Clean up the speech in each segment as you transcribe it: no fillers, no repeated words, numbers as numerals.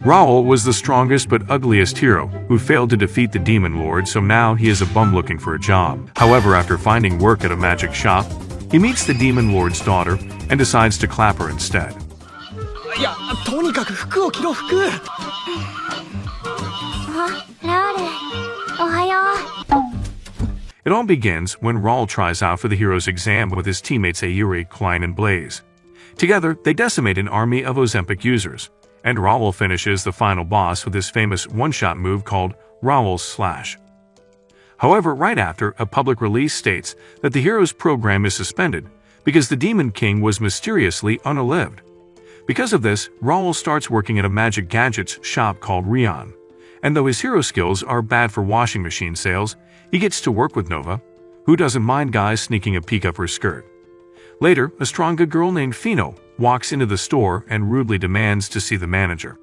Raoul was the strongest but ugliest hero who failed to defeat the Demon Lord, so now he is a bum looking for a job. However, after finding work at a magic shop, he meets the Demon Lord's daughter and decides to clap her instead. いや、とにかく服を着ろ、服。あ、ラーレ、おはよう。 It all begins when Raoul tries out for the hero's exam with his teammates Ayuri, Klein, and Blaze. Together, they decimate an army of Ozempic users, and Raoul finishes the final boss with his famous one-shot move called Raoul's Slash. However, right after, a public release states that the hero's program is suspended because the Demon King was mysteriously unalived. Because of this, Raoul starts working at a magic gadgets shop called Rion, and though his hero skills are bad for washing machine sales, he gets to work with Nova, who doesn't mind guys sneaking a peek up her skirt. Later, a stronger girl named Fino walks into the store and rudely demands to see the manager.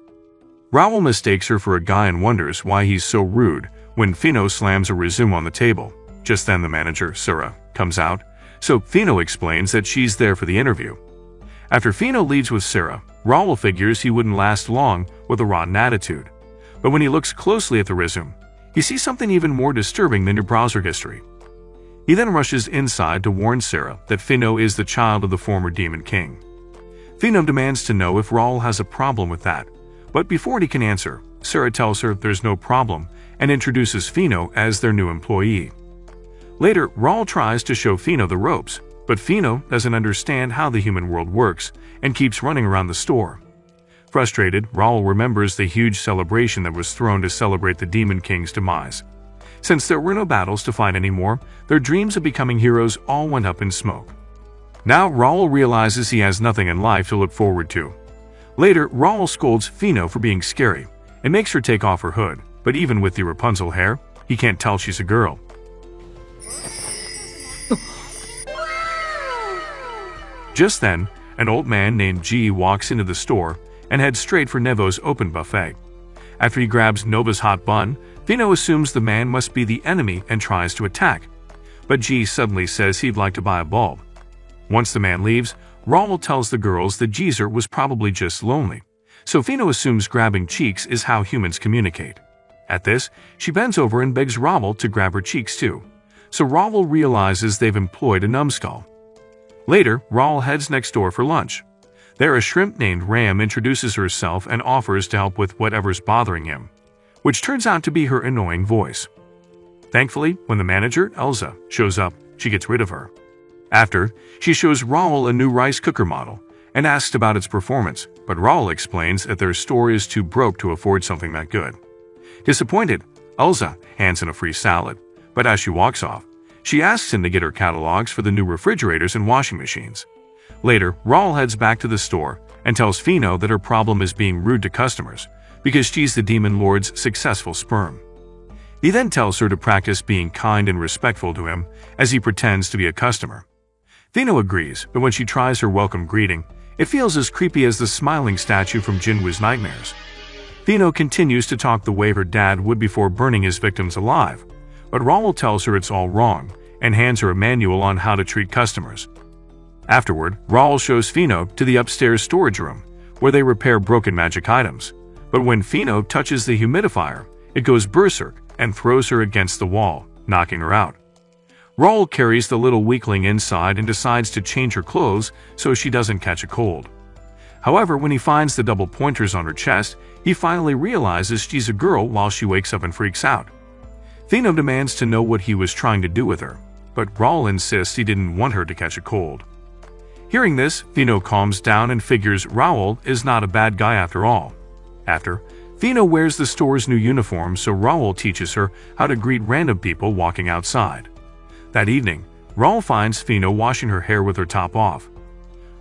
Raoul mistakes her for a guy and wonders why he's so rude when Fino slams a resume on the table. Just then the manager, Sura, comes out, so Fino explains that she's there for the interview. After Fino leaves with Sarah, Raoul figures he wouldn't last long with a rotten attitude. But when he looks closely at the resume, he sees something even more disturbing than your browser history. He then rushes inside to warn Sarah that Fino is the child of the former Demon King. Fino demands to know if Raoul has a problem with that, but before he can answer, Sarah tells her there's no problem and introduces Fino as their new employee. Later, Raoul tries to show Fino the ropes, but Fino doesn't understand how the human world works and keeps running around the store. Frustrated, Raoul remembers the huge celebration that was thrown to celebrate the Demon King's demise. Since there were no battles to fight anymore, their dreams of becoming heroes all went up in smoke. Now Raoul realizes he has nothing in life to look forward to. Later, Raoul scolds Fino for being scary and makes her take off her hood, but even with the Rapunzel hair, he can't tell she's a girl. Just then, an old man named G walks into the store and heads straight for Nevo's open buffet. After he grabs Nova's hot bun, Fino assumes the man must be the enemy and tries to attack. But G suddenly says he'd like to buy a bulb. Once the man leaves, Raoul tells the girls that Geezer was probably just lonely, so Fino assumes grabbing cheeks is how humans communicate. At this, she bends over and begs Raoul to grab her cheeks too, so Raoul realizes they've employed a numbskull. Later, Raoul heads next door for lunch. There, a shrimp named Ram introduces herself and offers to help with whatever's bothering him, which turns out to be her annoying voice. Thankfully, when the manager, Elsa, shows up, she gets rid of her. After, she shows Raoul a new rice cooker model and asks about its performance, but Raoul explains that their store is too broke to afford something that good. Disappointed, Elsa hands him a free salad, but as she walks off, she asks him to get her catalogs for the new refrigerators and washing machines. Later, Raoul heads back to the store and tells Fino that her problem is being rude to customers because she's the Demon Lord's successful sperm. He then tells her to practice being kind and respectful to him as he pretends to be a customer. Fino agrees, but when she tries her welcome greeting, it feels as creepy as the smiling statue from Jinwoo's nightmares. Fino continues to talk the way her dad would before burning his victims alive, but Raoul tells her it's all wrong and hands her a manual on how to treat customers. Afterward, Raoul shows Fino to the upstairs storage room, where they repair broken magic items. But when Fino touches the humidifier, it goes berserk and throws her against the wall, knocking her out. Raoul carries the little weakling inside and decides to change her clothes so she doesn't catch a cold. However, when he finds the double pointers on her chest, he finally realizes she's a girl while she wakes up and freaks out. Fino demands to know what he was trying to do with her, but Raoul insists he didn't want her to catch a cold. Hearing this, Fino calms down and figures Raoul is not a bad guy after all. After, Fino wears the store's new uniform, so Raoul teaches her how to greet random people walking outside. That evening, Raoul finds Fino washing her hair with her top off.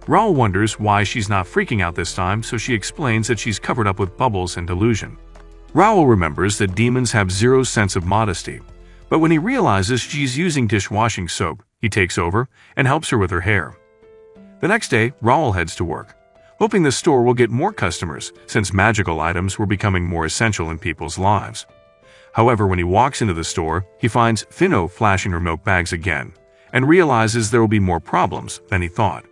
Raoul wonders why she's not freaking out this time, so she explains that she's covered up with bubbles and delusion. Raoul remembers that demons have zero sense of modesty, but when he realizes she's using dishwashing soap, he takes over and helps her with her hair. The next day, Raoul heads to work, hoping the store will get more customers since magical items were becoming more essential in people's lives. However, when he walks into the store, he finds Fino flashing her milk bags again and realizes there will be more problems than he thought.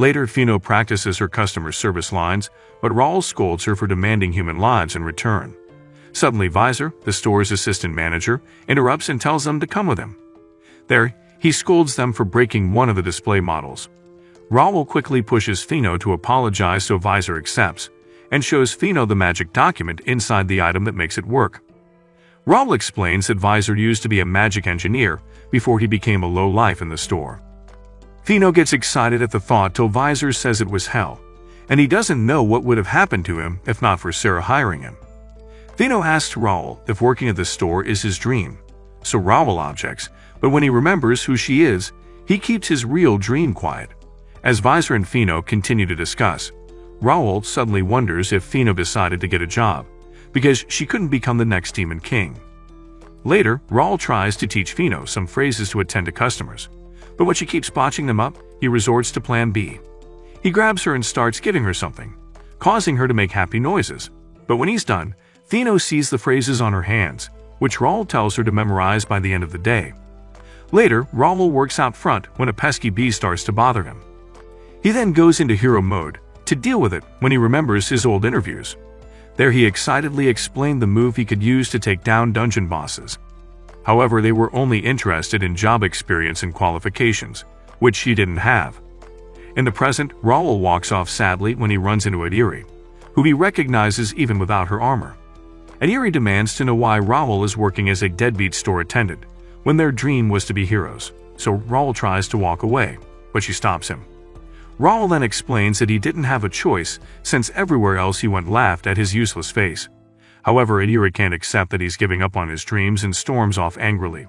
Later, Fino practices her customer service lines, but Raul scolds her for demanding human lives in return. Suddenly, Visor, the store's assistant manager, interrupts and tells them to come with him. There, he scolds them for breaking one of the display models. Raul quickly pushes Fino to apologize, so Visor accepts, and shows Fino the magic document inside the item that makes it work. Raul explains that Visor used to be a magic engineer before he became a low-life in the store. Fino gets excited at the thought till Visor says it was hell, and he doesn't know what would have happened to him if not for Sarah hiring him. Fino asks Raul if working at the store is his dream, so Raul objects, but when he remembers who she is, he keeps his real dream quiet. As Visor and Fino continue to discuss, Raul suddenly wonders if Fino decided to get a job, because she couldn't become the next Demon King. Later, Raul tries to teach Fino some phrases to attend to customers, but when she keeps botching them up, he resorts to Plan B. He grabs her and starts giving her something, causing her to make happy noises, but when he's done, Fino sees the phrases on her hands, which Raul tells her to memorize by the end of the day. Later, Raul works out front when a pesky bee starts to bother him. He then goes into hero mode to deal with it when he remembers his old interviews. There he excitedly explained the move he could use to take down dungeon bosses. However, they were only interested in job experience and qualifications, which she didn't have. In the present, Raul walks off sadly when he runs into Adiri, who he recognizes even without her armor. Adiri demands to know why Raul is working as a deadbeat store attendant when their dream was to be heroes, so Raul tries to walk away, but she stops him. Raul then explains that he didn't have a choice since everywhere else he went laughed at his useless face. However, Adiri can't accept that he's giving up on his dreams and storms off angrily.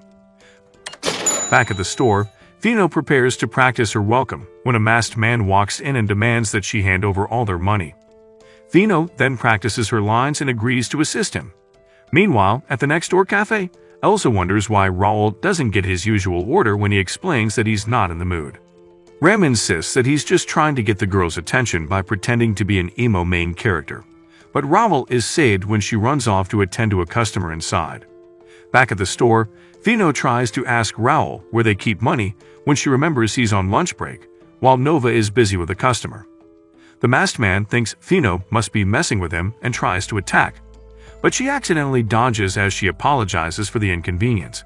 Back at the store, Fino prepares to practice her welcome when a masked man walks in and demands that she hand over all their money. Fino then practices her lines and agrees to assist him. Meanwhile, at the next door cafe, Elsa wonders why Raul doesn't get his usual order when he explains that he's not in the mood. Ram insists that he's just trying to get the girl's attention by pretending to be an emo main character, but Raul is saved when she runs off to attend to a customer inside. Back at the store, Fino tries to ask Raul where they keep money when she remembers he's on lunch break, while Nova is busy with a customer. The masked man thinks Fino must be messing with him and tries to attack, but she accidentally dodges as she apologizes for the inconvenience.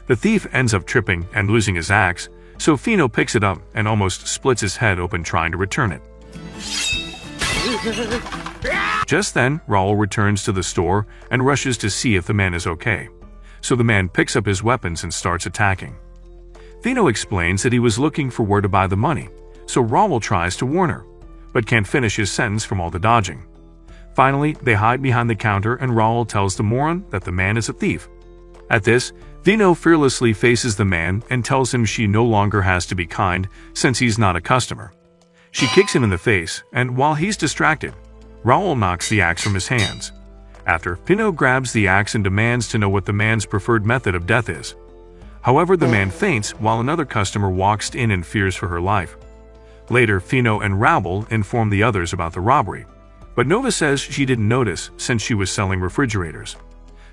The thief ends up tripping and losing his axe, so Fino picks it up and almost splits his head open trying to return it. Just then, Raul returns to the store and rushes to see if the man is okay, so the man picks up his weapons and starts attacking. Fino explains that he was looking for where to buy the money, so Raul tries to warn her, but can't finish his sentence from all the dodging. Finally, they hide behind the counter and Raul tells the moron that the man is a thief. At this, Fino fearlessly faces the man and tells him she no longer has to be kind since he's not a customer. She kicks him in the face, and while he's distracted, Raul knocks the axe from his hands. After, Fino grabs the axe and demands to know what the man's preferred method of death is. However, the man faints while another customer walks in and fears for her life. Later, Fino and Raul inform the others about the robbery, but Nova says she didn't notice since she was selling refrigerators.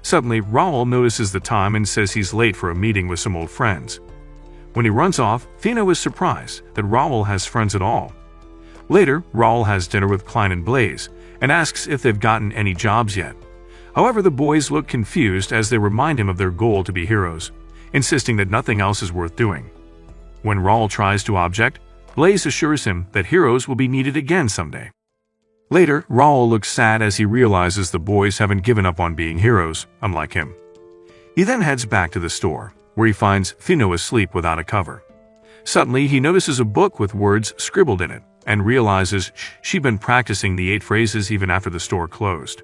Suddenly, Raul notices the time and says he's late for a meeting with some old friends. When he runs off, Fino is surprised that Raul has friends at all. Later, Raul has dinner with Klein and Blaze and asks if they've gotten any jobs yet. However, the boys look confused as they remind him of their goal to be heroes, insisting that nothing else is worth doing. When Raul tries to object, Blaze assures him that heroes will be needed again someday. Later, Raul looks sad as he realizes the boys haven't given up on being heroes, unlike him. He then heads back to the store, where he finds Fino asleep without a cover. Suddenly, he notices a book with words scribbled in it, and realizes she'd been practicing the 8 phrases even after the store closed.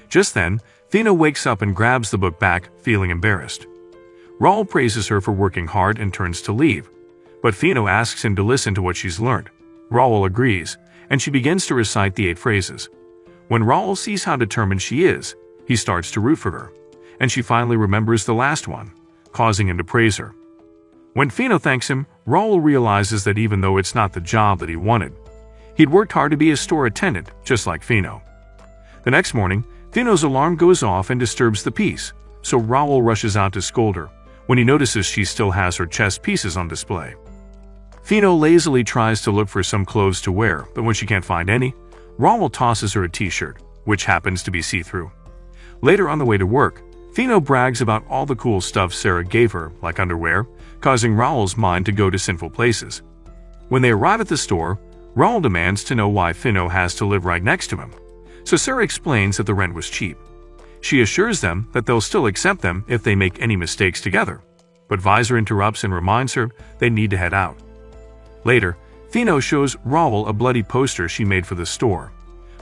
Just then, Fino wakes up and grabs the book back, feeling embarrassed. Raul praises her for working hard and turns to leave, but Fino asks him to listen to what she's learned. Raul agrees, and she begins to recite the 8 phrases. When Raul sees how determined she is, he starts to root for her, and she finally remembers the last one, causing him to praise her. When Fino thanks him, Raul realizes that even though it's not the job that he wanted, he'd worked hard to be a store attendant, just like Fino. The next morning, Fino's alarm goes off and disturbs the peace, so Raul rushes out to scold her when he notices she still has her chess pieces on display. Fino lazily tries to look for some clothes to wear, but when she can't find any, Raul tosses her a t-shirt, which happens to be see-through. Later on the way to work, Fino brags about all the cool stuff Sarah gave her, like underwear, causing Raul's mind to go to sinful places. When they arrive at the store, Raul demands to know why Fino has to live right next to him, so Sarah explains that the rent was cheap. She assures them that they'll still accept them if they make any mistakes together, but Visor interrupts and reminds her they need to head out. Later, Fino shows Raul a bloody poster she made for the store,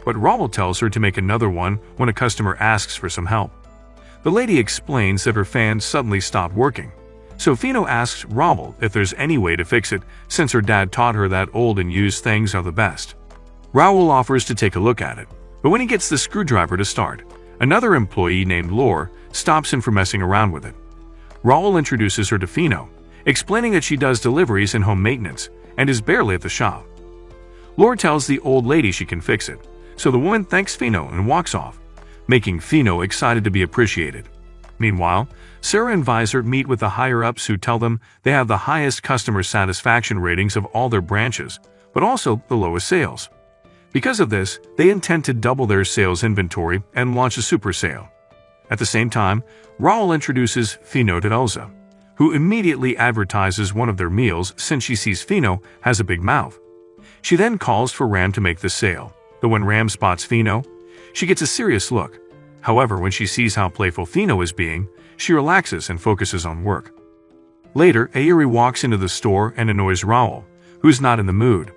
but Raul tells her to make another one when a customer asks for some help. The lady explains that her fan suddenly stopped working, so Fino asks Raul if there's any way to fix it since her dad taught her that old and used things are the best. Raul offers to take a look at it, but when he gets the screwdriver to start, another employee named Lore stops him from messing around with it. Raul introduces her to Fino, explaining that she does deliveries and home maintenance and is barely at the shop. Lore tells the old lady she can fix it, so the woman thanks Fino and walks off, making Fino excited to be appreciated. Meanwhile, Sarah and Visor meet with the higher-ups who tell them they have the highest customer satisfaction ratings of all their branches, but also the lowest sales. Because of this, they intend to double their sales inventory and launch a super sale. At the same time, Raul introduces Fino to Elsa, who immediately advertises one of their meals since she sees Fino has a big mouth. She then calls for Ram to make the sale, but when Ram spots Fino, she gets a serious look. However, when she sees how playful Fino is being, she relaxes and focuses on work. Later, Airi walks into the store and annoys Raul, who's not in the mood.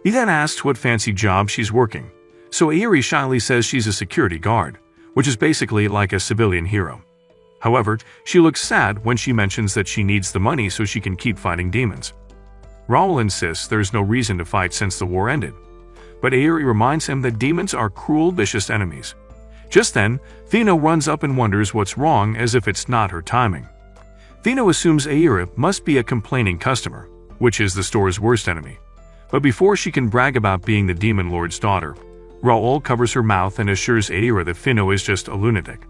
He then asks what fancy job she's working, so Airi shyly says she's a security guard, which is basically like a civilian hero. However, she looks sad when she mentions that she needs the money so she can keep fighting demons. Raul insists there's no reason to fight since the war ended, but Airi reminds him that demons are cruel, vicious enemies. Just then, Fino runs up and wonders what's wrong as if it's not her timing. Fino assumes Airi must be a complaining customer, which is the store's worst enemy. But before she can brag about being the demon lord's daughter, Raul covers her mouth and assures Airi that Fino is just a lunatic.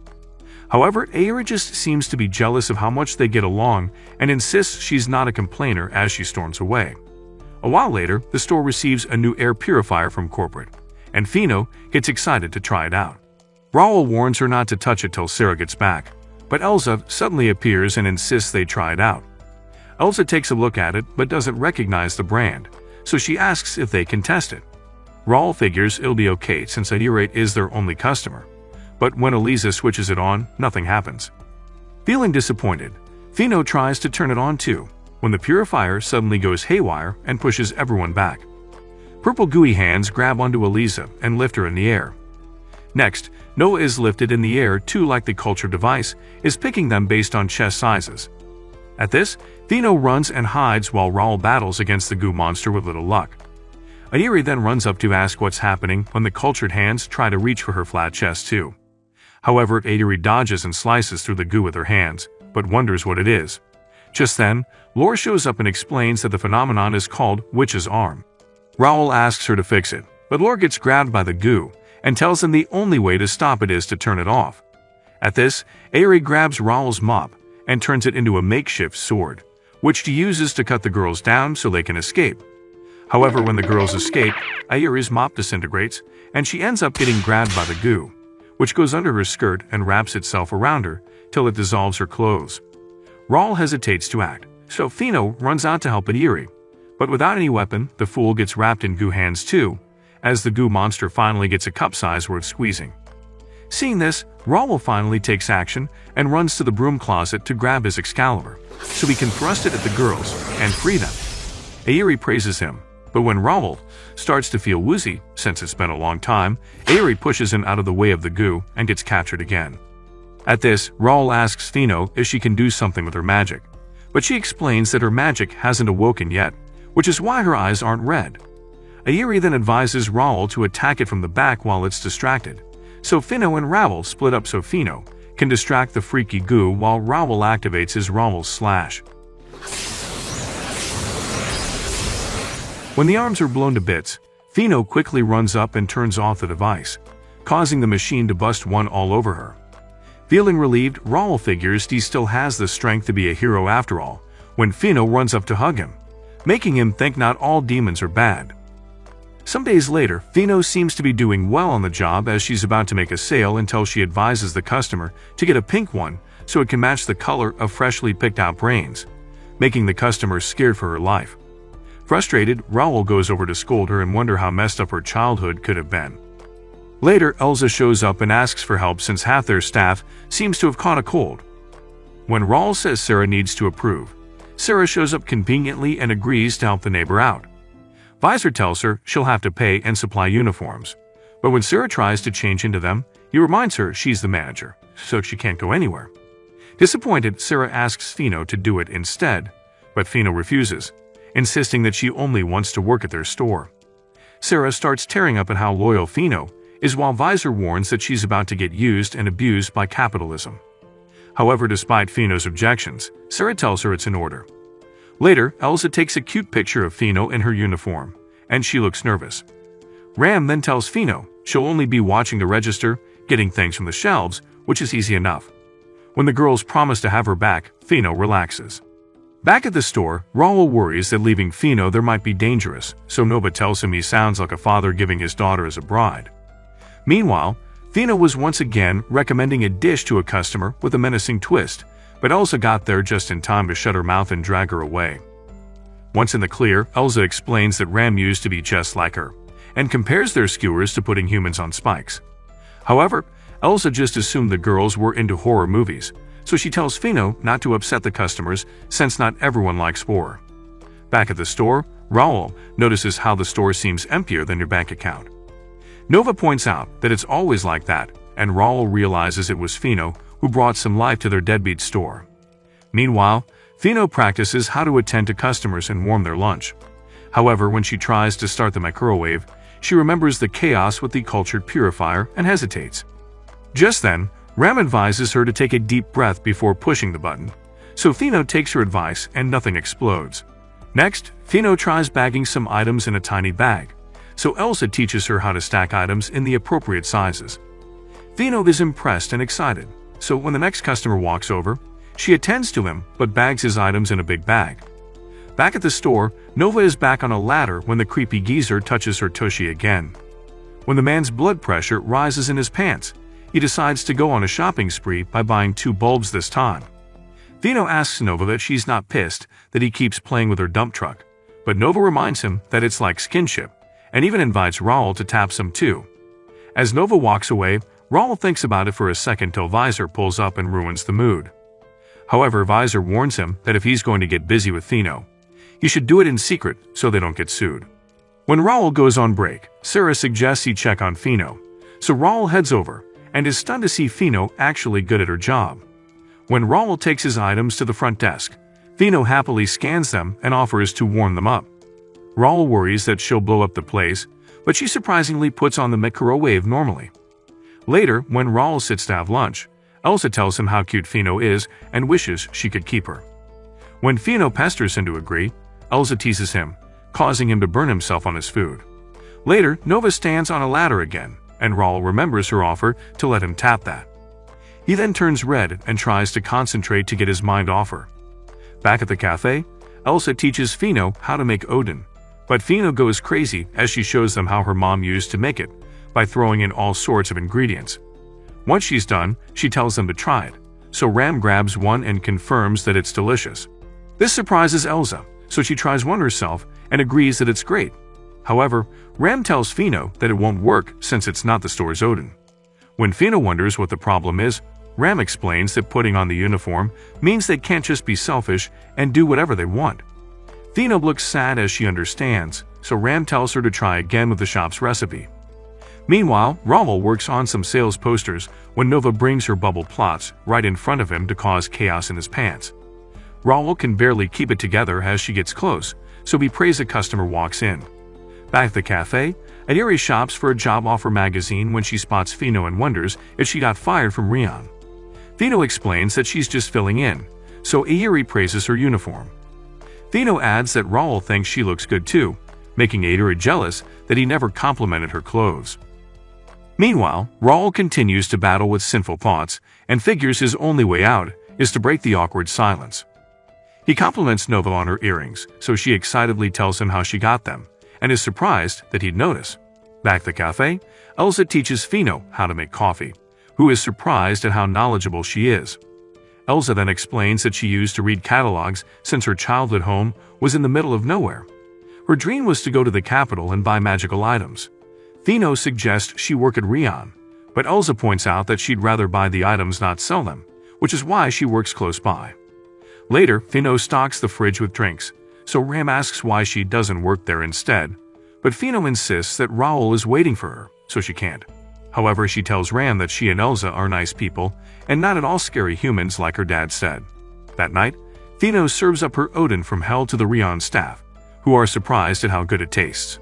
However, Airi just seems to be jealous of how much they get along and insists she's not a complainer as she storms away. A while later, the store receives a new air purifier from corporate, and Fino gets excited to try it out. Raul warns her not to touch it till Sarah gets back, but Elsa suddenly appears and insists they try it out. Elsa takes a look at it but doesn't recognize the brand, so she asks if they can test it. Raul figures it'll be okay since Airi is their only customer, but when Eliza switches it on, nothing happens. Feeling disappointed, Fino tries to turn it on too, when the purifier suddenly goes haywire and pushes everyone back. Purple gooey hands grab onto Eliza and lift her in the air. Next, Noah is lifted in the air too, like the culture device is picking them based on chest sizes. At this, Fino runs and hides while Raul battles against the goo monster with little luck. Airi then runs up to ask what's happening when the cultured hands try to reach for her flat chest too. However, Airi dodges and slices through the goo with her hands, but wonders what it is. Just then, Lore shows up and explains that the phenomenon is called Witch's Arm. Raul asks her to fix it, but Lore gets grabbed by the goo and tells him the only way to stop it is to turn it off. At this, Airi grabs Raul's mop and turns it into a makeshift sword, which she uses to cut the girls down so they can escape. However, when the girls escape, Airi's mop disintegrates, and she ends up getting grabbed by the goo, which goes under her skirt and wraps itself around her till it dissolves her clothes. Raul hesitates to act, so Fino runs out to help Airi, but without any weapon, the fool gets wrapped in goo hands too, as the goo monster finally gets a cup size worth squeezing. Seeing this, Raul finally takes action and runs to the broom closet to grab his Excalibur, so he can thrust it at the girls and free them. Airi praises him, but when Raul starts to feel woozy, since it's been a long time, Airi pushes him out of the way of the goo and gets captured again. At this, Raul asks Fino if she can do something with her magic, but she explains that her magic hasn't awoken yet, which is why her eyes aren't red. Airi then advises Raul to attack it from the back while it's distracted, so Fino and Raul split up so Fino can distract the freaky goo while Raul activates his Raul's slash. When the arms are blown to bits, Fino quickly runs up and turns off the device, causing the machine to bust one all over her. Feeling relieved, Raul figures he still has the strength to be a hero after all, when Fino runs up to hug him, making him think not all demons are bad. Some days later, Fino seems to be doing well on the job as she's about to make a sale until she advises the customer to get a pink one so it can match the color of freshly picked out brains, making the customer scared for her life. Frustrated, Raul goes over to scold her and wonder how messed up her childhood could have been. Later, Elsa shows up and asks for help since half their staff seems to have caught a cold. When Raul says Sarah needs to approve, Sarah shows up conveniently and agrees to help the neighbor out. Visor tells her she'll have to pay and supply uniforms, but when Sarah tries to change into them, he reminds her she's the manager, so she can't go anywhere. Disappointed, Sarah asks Fino to do it instead, but Fino refuses, insisting that she only wants to work at their store. Sarah starts tearing up at how loyal Fino is while Visor warns that she's about to get used and abused by capitalism. However, despite Fino's objections, Sarah tells her it's in order. Later, Elsa takes a cute picture of Fino in her uniform, and she looks nervous. Ram then tells Fino she'll only be watching the register, getting things from the shelves, which is easy enough. When the girls promise to have her back, Fino relaxes. Back at the store, Raul worries that leaving Fino there might be dangerous, so Nova tells him he sounds like a father giving his daughter as a bride. Meanwhile, Fino was once again recommending a dish to a customer with a menacing twist, but Elsa got there just in time to shut her mouth and drag her away. Once in the clear, Elsa explains that Ram used to be just like her, and compares their skewers to putting humans on spikes. However, Elsa just assumed the girls were into horror movies, so she tells Fino not to upset the customers since not everyone likes horror. Back at the store, Raul notices how the store seems emptier than your bank account. Nova points out that it's always like that, and Raul realizes it was Fino who brought some life to their deadbeat store. Meanwhile, Fino practices how to attend to customers and warm their lunch. However, when she tries to start the microwave, she remembers the chaos with the cultured purifier and hesitates. Just then, Ram advises her to take a deep breath before pushing the button, so Fino takes her advice and nothing explodes. Next, Fino tries bagging some items in a tiny bag, so Elsa teaches her how to stack items in the appropriate sizes. Fino is impressed and excited, so when the next customer walks over, she attends to him but bags his items in a big bag. Back at the store, Nova is back on a ladder when the creepy geezer touches her tushy again. When the man's blood pressure rises in his pants, he decides to go on a shopping spree by buying 2 bulbs this time. Fino asks Nova that she's not pissed that he keeps playing with her dump truck, but Nova reminds him that it's like skinship, and even invites Raul to tap some too. As Nova walks away, Raul thinks about it for a second till Visor pulls up and ruins the mood. However, Visor warns him that if he's going to get busy with Fino, he should do it in secret so they don't get sued. When Raul goes on break, Sarah suggests he check on Fino, so Raul heads over and is stunned to see Fino actually good at her job. When Raul takes his items to the front desk, Fino happily scans them and offers to warm them up. Raul worries that she'll blow up the place, but she surprisingly puts on the microwave normally. Later, when Raul sits to have lunch, Elsa tells him how cute Fino is and wishes she could keep her. When Fino pesters him to agree, Elsa teases him, causing him to burn himself on his food. Later, Nova stands on a ladder again, and Raul remembers her offer to let him tap that. He then turns red and tries to concentrate to get his mind off her. Back at the cafe, Elsa teaches Fino how to make Odin, but Fino goes crazy as she shows them how her mom used to make it, by throwing in all sorts of ingredients. Once she's done, she tells them to try it, so Ram grabs one and confirms that it's delicious. This surprises Elsa, so she tries one herself and agrees that it's great. However, Ram tells Fino that it won't work since it's not the store's Odin. When Fino wonders what the problem is, Ram explains that putting on the uniform means they can't just be selfish and do whatever they want. Fino looks sad as she understands, so Ram tells her to try again with the shop's recipe. Meanwhile, Raul works on some sales posters when Nova brings her bubble plots right in front of him to cause chaos in his pants. Raul can barely keep it together as she gets close, so he prays a customer walks in. Back at the cafe, Ayuri shops for a job offer magazine when she spots Fino and wonders if she got fired from Rion. Fino explains that she's just filling in, so Ayuri praises her uniform. Fino adds that Raul thinks she looks good too, making Ayuri jealous that he never complimented her clothes. Meanwhile, Raul continues to battle with sinful thoughts and figures his only way out is to break the awkward silence. He compliments Nova on her earrings, so she excitedly tells him how she got them, and is surprised that he'd notice. Back at the cafe, Elsa teaches Fino how to make coffee, who is surprised at how knowledgeable she is. Elsa then explains that she used to read catalogs since her childhood home was in the middle of nowhere. Her dream was to go to the capital and buy magical items. Fino suggests she work at Rion, but Elsa points out that she'd rather buy the items not sell them, which is why she works close by. Later, Fino stocks the fridge with drinks, so Ram asks why she doesn't work there instead, but Fino insists that Raoul is waiting for her, so she can't. However, she tells Ram that she and Elsa are nice people and not at all scary humans like her dad said. That night, Fino serves up her Odin from hell to the Rion staff, who are surprised at how good it tastes.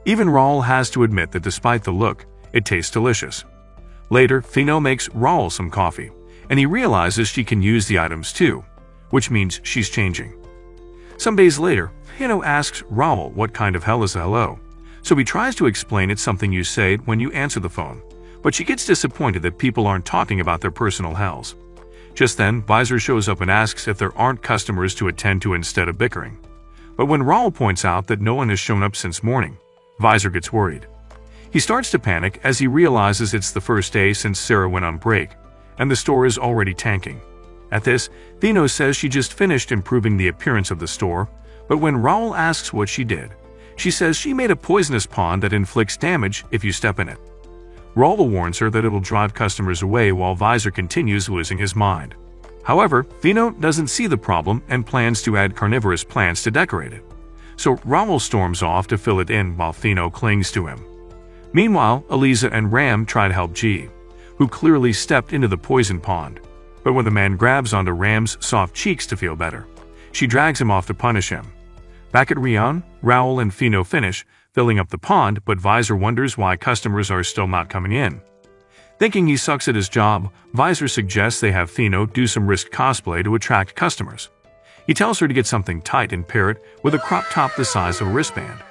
Even Raoul has to admit that despite the look, it tastes delicious. Later, Fino makes Raoul some coffee, and he realizes she can use the items too, which means she's changing. Some days later, Fino asks Raoul what kind of hell is a hello, so he tries to explain it's something you say when you answer the phone, but she gets disappointed that people aren't talking about their personal hells. Just then, Visor shows up and asks if there aren't customers to attend to instead of bickering. But when Raoul points out that no one has shown up since morning, Visor gets worried. He starts to panic as he realizes it's the first day since Sarah went on break, and the store is already tanking. At this, Fino says she just finished improving the appearance of the store, but when Raoul asks what she did, she says she made a poisonous pond that inflicts damage if you step in it. Raoul warns her that it'll drive customers away while Visor continues losing his mind. However, Fino doesn't see the problem and plans to add carnivorous plants to decorate it. So Raoul storms off to fill it in while Fino clings to him. Meanwhile, Eliza and Ram try to help G, who clearly stepped into the poison pond. But when the man grabs onto Ram's soft cheeks to feel better, she drags him off to punish him. Back at Rion, Raoul and Fino finish filling up the pond, but Visor wonders why customers are still not coming in. Thinking he sucks at his job, Visor suggests they have Fino do some risk cosplay to attract customers. He tells her to get something tight and pair it with a crop top the size of a wristband.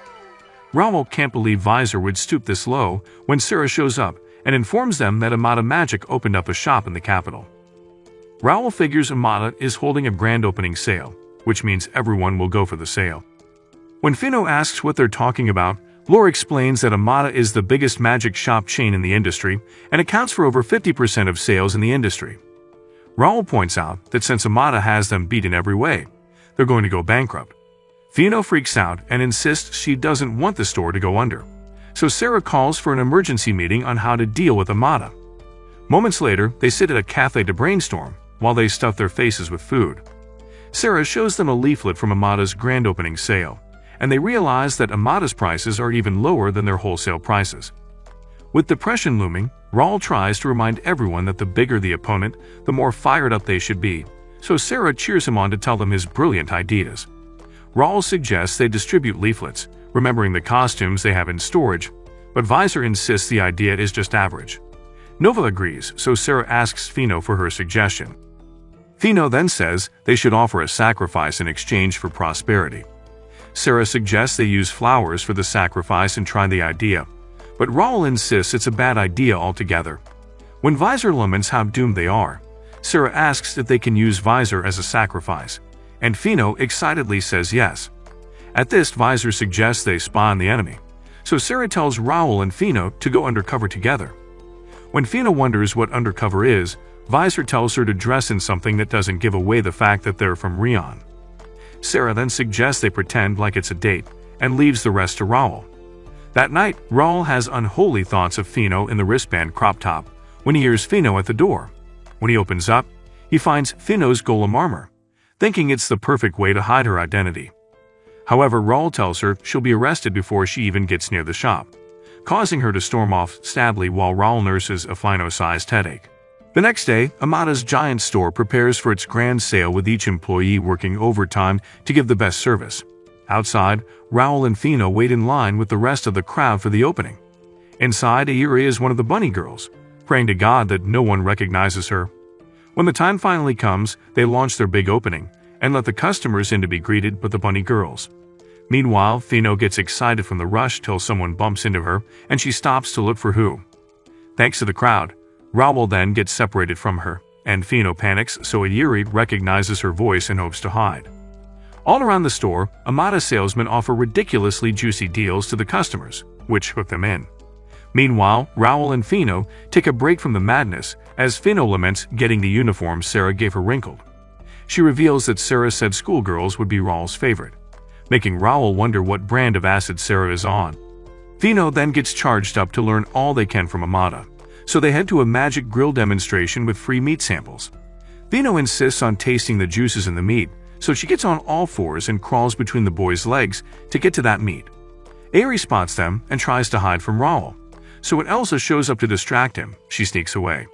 Raoul can't believe Visor would stoop this low when Sarah shows up and informs them that Amada Magic opened up a shop in the capital. Raoul figures Amada is holding a grand opening sale, which means everyone will go for the sale. When Fino asks what they're talking about, Lore explains that Amada is the biggest magic shop chain in the industry and accounts for over 50% of sales in the industry. Raoul points out that since Amada has them beat in every way, they're going to go bankrupt. Fino freaks out and insists she doesn't want the store to go under, so Sarah calls for an emergency meeting on how to deal with Amada. Moments later, they sit at a cafe to brainstorm while they stuff their faces with food. Sarah shows them a leaflet from Amada's grand opening sale, and they realize that Amada's prices are even lower than their wholesale prices. With depression looming, Raoul tries to remind everyone that the bigger the opponent, the more fired up they should be, so Sarah cheers him on to tell them his brilliant ideas. Raoul suggests they distribute leaflets, remembering the costumes they have in storage, but Visor insists the idea is just average. Nova agrees, so Sarah asks Fino for her suggestion. Fino then says they should offer a sacrifice in exchange for prosperity. Sarah suggests they use flowers for the sacrifice and try the idea, but Raoul insists it's a bad idea altogether. When Visor laments how doomed they are, Sarah asks if they can use Visor as a sacrifice, and Fino excitedly says yes. At this, Visor suggests they spy on the enemy, so Sarah tells Raoul and Fino to go undercover together. When Fino wonders what undercover is, Visor tells her to dress in something that doesn't give away the fact that they're from Rion. Sarah then suggests they pretend like it's a date and leaves the rest to Raoul. That night, Raoul has unholy thoughts of Fino in the wristband crop top when he hears Fino at the door. When he opens up, he finds Fino's golem armor, thinking it's the perfect way to hide her identity. However, Raoul tells her she'll be arrested before she even gets near the shop, causing her to storm off sadly while Raoul nurses a Fino-sized headache. The next day, Amada's giant store prepares for its grand sale with each employee working overtime to give the best service. Outside, Raoul and Fino wait in line with the rest of the crowd for the opening. Inside, Ayuri is one of the bunny girls, praying to God that no one recognizes her. When the time finally comes, they launch their big opening and let the customers in to be greeted by the bunny girls. Meanwhile, Fino gets excited from the rush till someone bumps into her and she stops to look for who. Thanks to the crowd, Raoul then gets separated from her, and Fino panics so Ayuri recognizes her voice and hopes to hide. All around the store, Amada salesmen offer ridiculously juicy deals to the customers, which hook them in. Meanwhile, Raoul and Fino take a break from the madness as Fino laments getting the uniform Sarah gave her wrinkled. She reveals that Sarah said schoolgirls would be Raoul's favorite, making Raoul wonder what brand of acid Sarah is on. Fino then gets charged up to learn all they can from Amada, so they head to a magic grill demonstration with free meat samples. Fino insists on tasting the juices in the meat, so she gets on all fours and crawls between the boys' legs to get to that meat. Aerie spots them and tries to hide from Raoul, so when Elsa shows up to distract him, she sneaks away.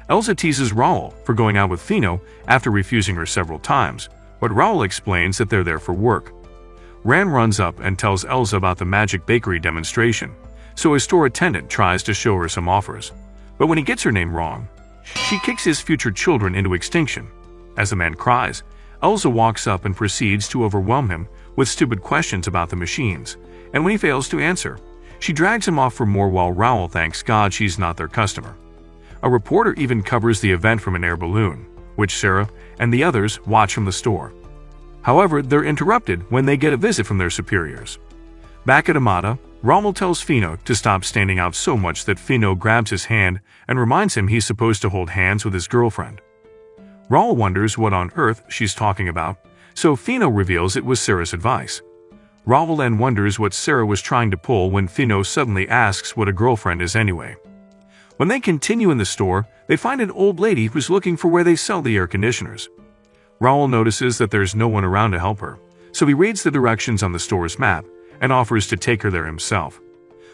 Elsa teases Raoul for going out with Fino after refusing her several times, but Raoul explains that they're there for work. Ran runs up and tells Elsa about the magic bakery demonstration, so a store attendant tries to show her some offers, but when he gets her name wrong, she kicks his future children into extinction. As the man cries, Elsa walks up and proceeds to overwhelm him with stupid questions about the machines, and when he fails to answer, she drags him off for more while Raoul thanks God she's not their customer. A reporter even covers the event from an air balloon, which Sarah and the others watch from the store. However, they're interrupted when they get a visit from their superiors. Back at Amada, Raoul tells Fino to stop standing out so much that Fino grabs his hand and reminds him he's supposed to hold hands with his girlfriend. Raoul wonders what on earth she's talking about, so Fino reveals it was Sarah's advice. Raoul then wonders what Sarah was trying to pull when Fino suddenly asks what a girlfriend is anyway. When they continue in the store, they find an old lady who's looking for where they sell the air conditioners. Raoul notices that there's no one around to help her, so he reads the directions on the store's map and offers to take her there himself.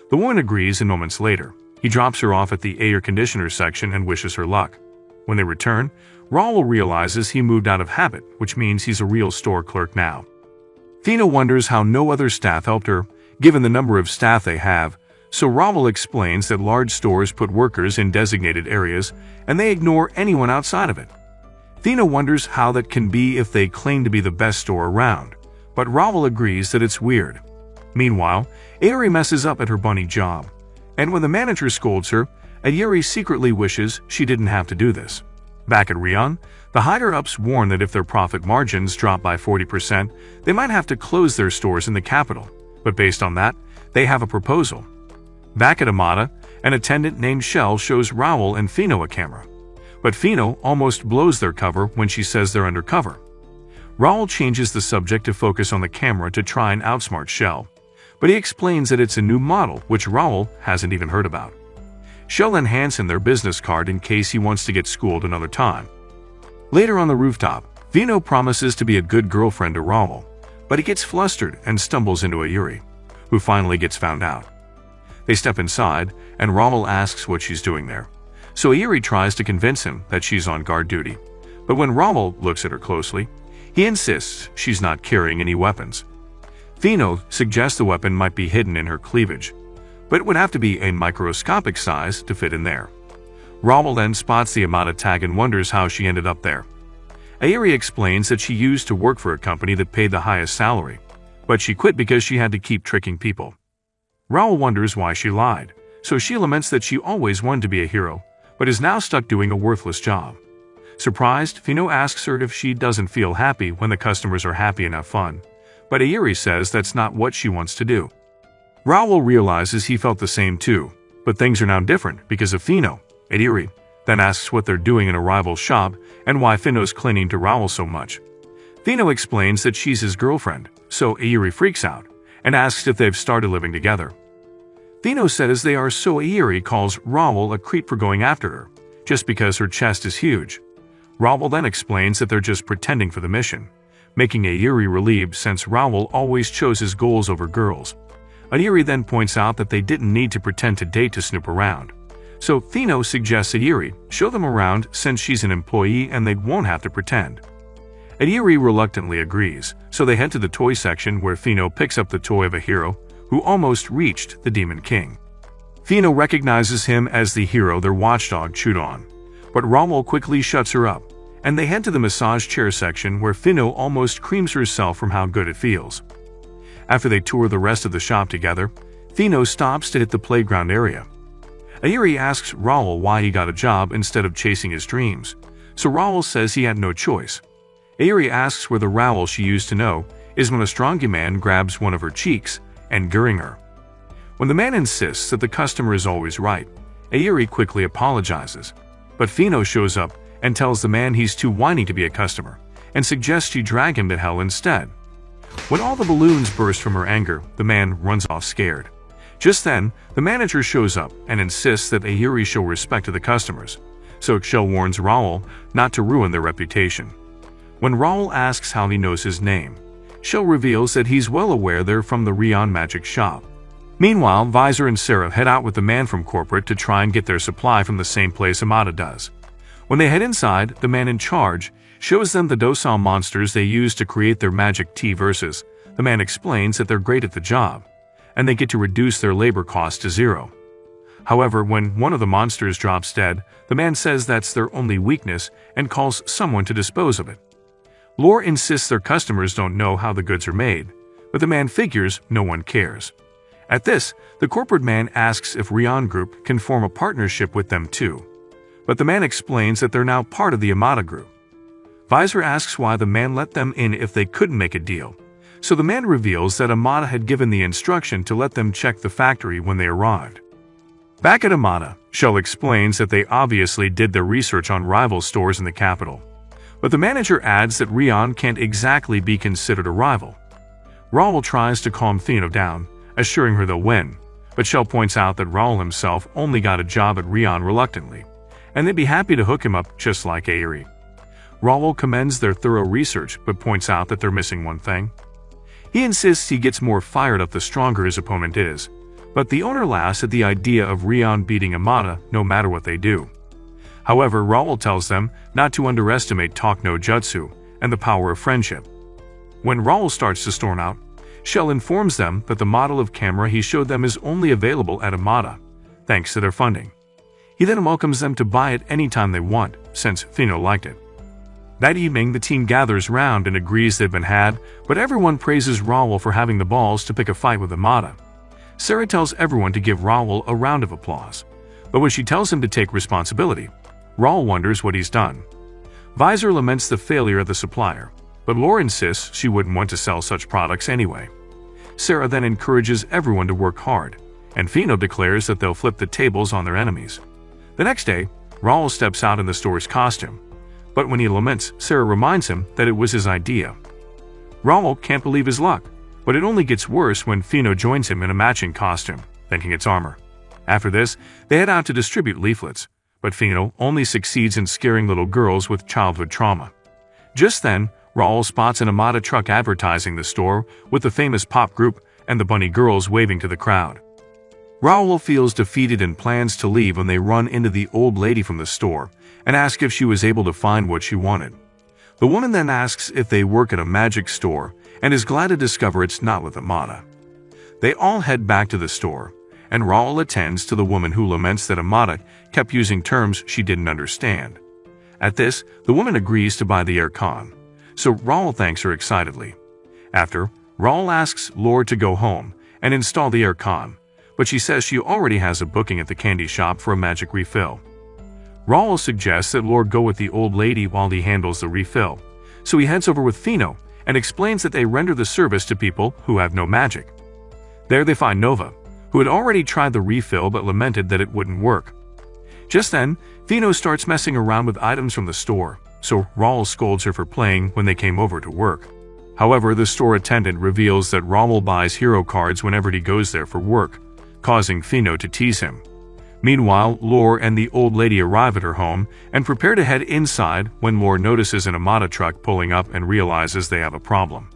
The woman agrees, and moments later, he drops her off at the air conditioner section and wishes her luck. When they return, Raoul realizes he moved out of habit, which means he's a real store clerk now. Fino wonders how no other staff helped her, given the number of staff they have, so Raoul explains that large stores put workers in designated areas and they ignore anyone outside of it. Fino wonders how that can be if they claim to be the best store around, but Raoul agrees that it's weird. Meanwhile, Aerie messes up at her bunny job, and when the manager scolds her, Aerie secretly wishes she didn't have to do this. Back at Rion, the higher-ups warn that if their profit margins drop by 40%, they might have to close their stores in the capital, but based on that, they have a proposal. Back at Amada, an attendant named Shell shows Raoul and Fino a camera, but Fino almost blows their cover when she says they're undercover. Raoul changes the subject to focus on the camera to try and outsmart Shell, but he explains that it's a new model which Raoul hasn't even heard about. Shell then hands him their business card in case he wants to get schooled another time. Later on the rooftop, Fino promises to be a good girlfriend to Raoul, but he gets flustered and stumbles into Aerie, who finally gets found out. They step inside, and Raoul asks what she's doing there, so Aerie tries to convince him that she's on guard duty, but when Raoul looks at her closely, he insists she's not carrying any weapons. Fino suggests the weapon might be hidden in her cleavage, but it would have to be a microscopic size to fit in there. Raoul then spots the Amada tag and wonders how she ended up there. Aerie explains that she used to work for a company that paid the highest salary, but she quit because she had to keep tricking people. Raoul wonders why she lied, so she laments that she always wanted to be a hero, but is now stuck doing a worthless job. Surprised, Fino asks her if she doesn't feel happy when the customers are happy and have fun, but Aerie says that's not what she wants to do. Raoul realizes he felt the same too, but things are now different because of Fino. Aerie then asks what they're doing in a rival shop and why Fino's clinging to Raoul so much. Fino explains that she's his girlfriend, so Aerie freaks out and asks if they've started living together. Fino says they are, so Aerie calls Raoul a creep for going after her, just because her chest is huge. Raoul then explains that they're just pretending for the mission, making Aerie relieved since Raoul always chose his goals over girls. Aerie then points out that they didn't need to pretend to date to snoop around, so Fino suggests Aerie show them around since she's an employee and they won't have to pretend. Aerie reluctantly agrees, so they head to the toy section where Fino picks up the toy of a hero who almost reached the Demon King. Fino recognizes him as the hero their watchdog chewed on, but Raoul quickly shuts her up, and they head to the massage chair section where Fino almost creams herself from how good it feels. After they tour the rest of the shop together, Fino stops to hit the playground area. Aerie asks Raoul why he got a job instead of chasing his dreams, so Raoul says he had no choice. Airi asks where the rowel she used to know is when a strongy man grabs one of her cheeks and gurring her. When the man insists that the customer is always right, Airi quickly apologizes, but Fino shows up and tells the man he's too whiny to be a customer and suggests she drag him to hell instead. When all the balloons burst from her anger, the man runs off scared. Just then, the manager shows up and insists that Airi show respect to the customers, so Shell warns Raoul not to ruin their reputation. When Raoul asks how he knows his name, Shell reveals that he's well aware they're from the Rion Magic Shop. Meanwhile, Visor and Sarah head out with the man from corporate to try and get their supply from the same place Amada does. When they head inside, the man in charge shows them the docile monsters they use to create their magic T-verses. The man explains that they're great at the job, and they get to reduce their labor cost to zero. However, when one of the monsters drops dead, the man says that's their only weakness and calls someone to dispose of it. Lore insists their customers don't know how the goods are made, but the man figures no one cares. At this, the corporate man asks if Rion Group can form a partnership with them too, but the man explains that they're now part of the Amada Group. Visor asks why the man let them in if they couldn't make a deal, so the man reveals that Amada had given the instruction to let them check the factory when they arrived. Back at Amada, Shell explains that they obviously did their research on rival stores in the capital, but the manager adds that Rion can't exactly be considered a rival. Raoul tries to calm Fino down, assuring her they'll win, but Shell points out that Raoul himself only got a job at Rion reluctantly, and they'd be happy to hook him up just like Airi. Raoul commends their thorough research but points out that they're missing one thing. He insists he gets more fired up the stronger his opponent is, but the owner laughs at the idea of Rion beating Amada no matter what they do. However, Raoul tells them not to underestimate Talk no Jutsu and the power of friendship. When Raoul starts to storm out, Shell informs them that the model of camera he showed them is only available at Amada, thanks to their funding. He then welcomes them to buy it anytime they want, since Fino liked it. That evening, the team gathers round and agrees they've been had, but everyone praises Raoul for having the balls to pick a fight with Amada. Sarah tells everyone to give Raoul a round of applause, but when she tells him to take responsibility, Raoul wonders what he's done. Visor laments the failure of the supplier, but Lore insists she wouldn't want to sell such products anyway. Sarah then encourages everyone to work hard, and Fino declares that they'll flip the tables on their enemies. The next day, Raoul steps out in the store's costume, but when he laments, Sarah reminds him that it was his idea. Raoul can't believe his luck, but it only gets worse when Fino joins him in a matching costume, thinking it's armor. After this, they head out to distribute leaflets, but Fino only succeeds in scaring little girls with childhood trauma. Just then, Raoul spots an Amada truck advertising the store with the famous pop group and the bunny girls waving to the crowd. Raoul feels defeated and plans to leave when they run into the old lady from the store and ask if she was able to find what she wanted. The woman then asks if they work at a magic store and is glad to discover it's not with Amada. They all head back to the store, and Raoul attends to the woman who laments that Amada kept using terms she didn't understand. At this, the woman agrees to buy the aircon, so Raoul thanks her excitedly. After, Raoul asks Lore to go home and install the aircon, but she says she already has a booking at the candy shop for a magic refill. Raoul suggests that Lore go with the old lady while he handles the refill, so he heads over with Fino and explains that they render the service to people who have no magic. There they find Nova, who had already tried the refill but lamented that it wouldn't work. Just then, Fino starts messing around with items from the store, so Raoul scolds her for playing when they came over to work. However, the store attendant reveals that Raoul buys hero cards whenever he goes there for work, causing Fino to tease him. Meanwhile, Lore and the old lady arrive at her home and prepare to head inside when Lore notices an Amada truck pulling up and realizes they have a problem.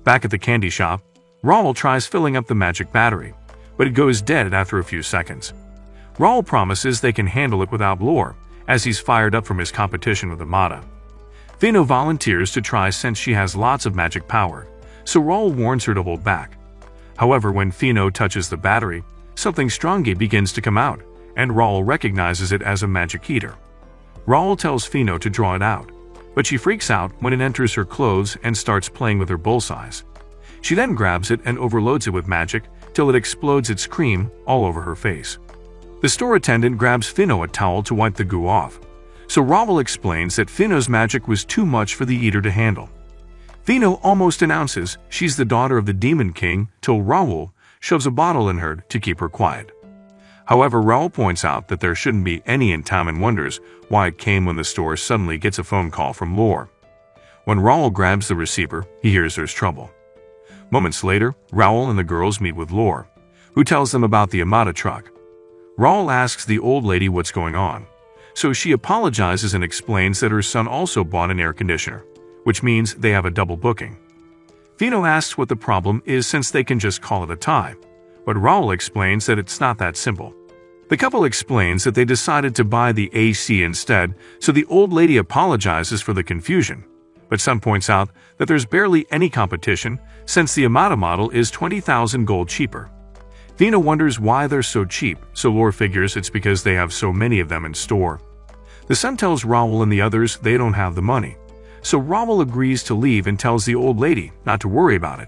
Back at the candy shop, Raoul tries filling up the magic battery, but it goes dead after a few seconds. Raoul promises they can handle it without Lore, as he's fired up from his competition with Amada. Fino volunteers to try since she has lots of magic power, so Raoul warns her to hold back. However, when Fino touches the battery, something strongy begins to come out, and Raoul recognizes it as a magic heater. Raoul tells Fino to draw it out, but she freaks out when it enters her clothes and starts playing with her bullseyes. She then grabs it and overloads it with magic till it explodes its cream all over her face. The store attendant grabs Fino a towel to wipe the goo off, So Raoul explains that Fino's magic was too much for the eater to handle. Fino almost announces she's the daughter of the Demon King till Raoul shoves a bottle in her to keep her quiet. However, Raoul points out that there shouldn't be any in town and wonders why it came when the store suddenly gets a phone call from Lore. When Raoul grabs the receiver, he hears there's trouble. Moments later, Raoul and the girls meet with Lore, who tells them about the Amada truck. Raoul asks the old lady what's going on, so she apologizes and explains that her son also bought an air conditioner, which means they have a double booking. Fino asks what the problem is since they can just call it a tie, but Raoul explains that it's not that simple. The couple explains that they decided to buy the AC instead, so the old lady apologizes for the confusion, but Sun points out that there's barely any competition since the Amada model is 20,000 gold cheaper. Fino wonders why they're so cheap, so Lore figures it's because they have so many of them in store. The Sun tells Raoul and the others they don't have the money, so Raoul agrees to leave and tells the old lady not to worry about it.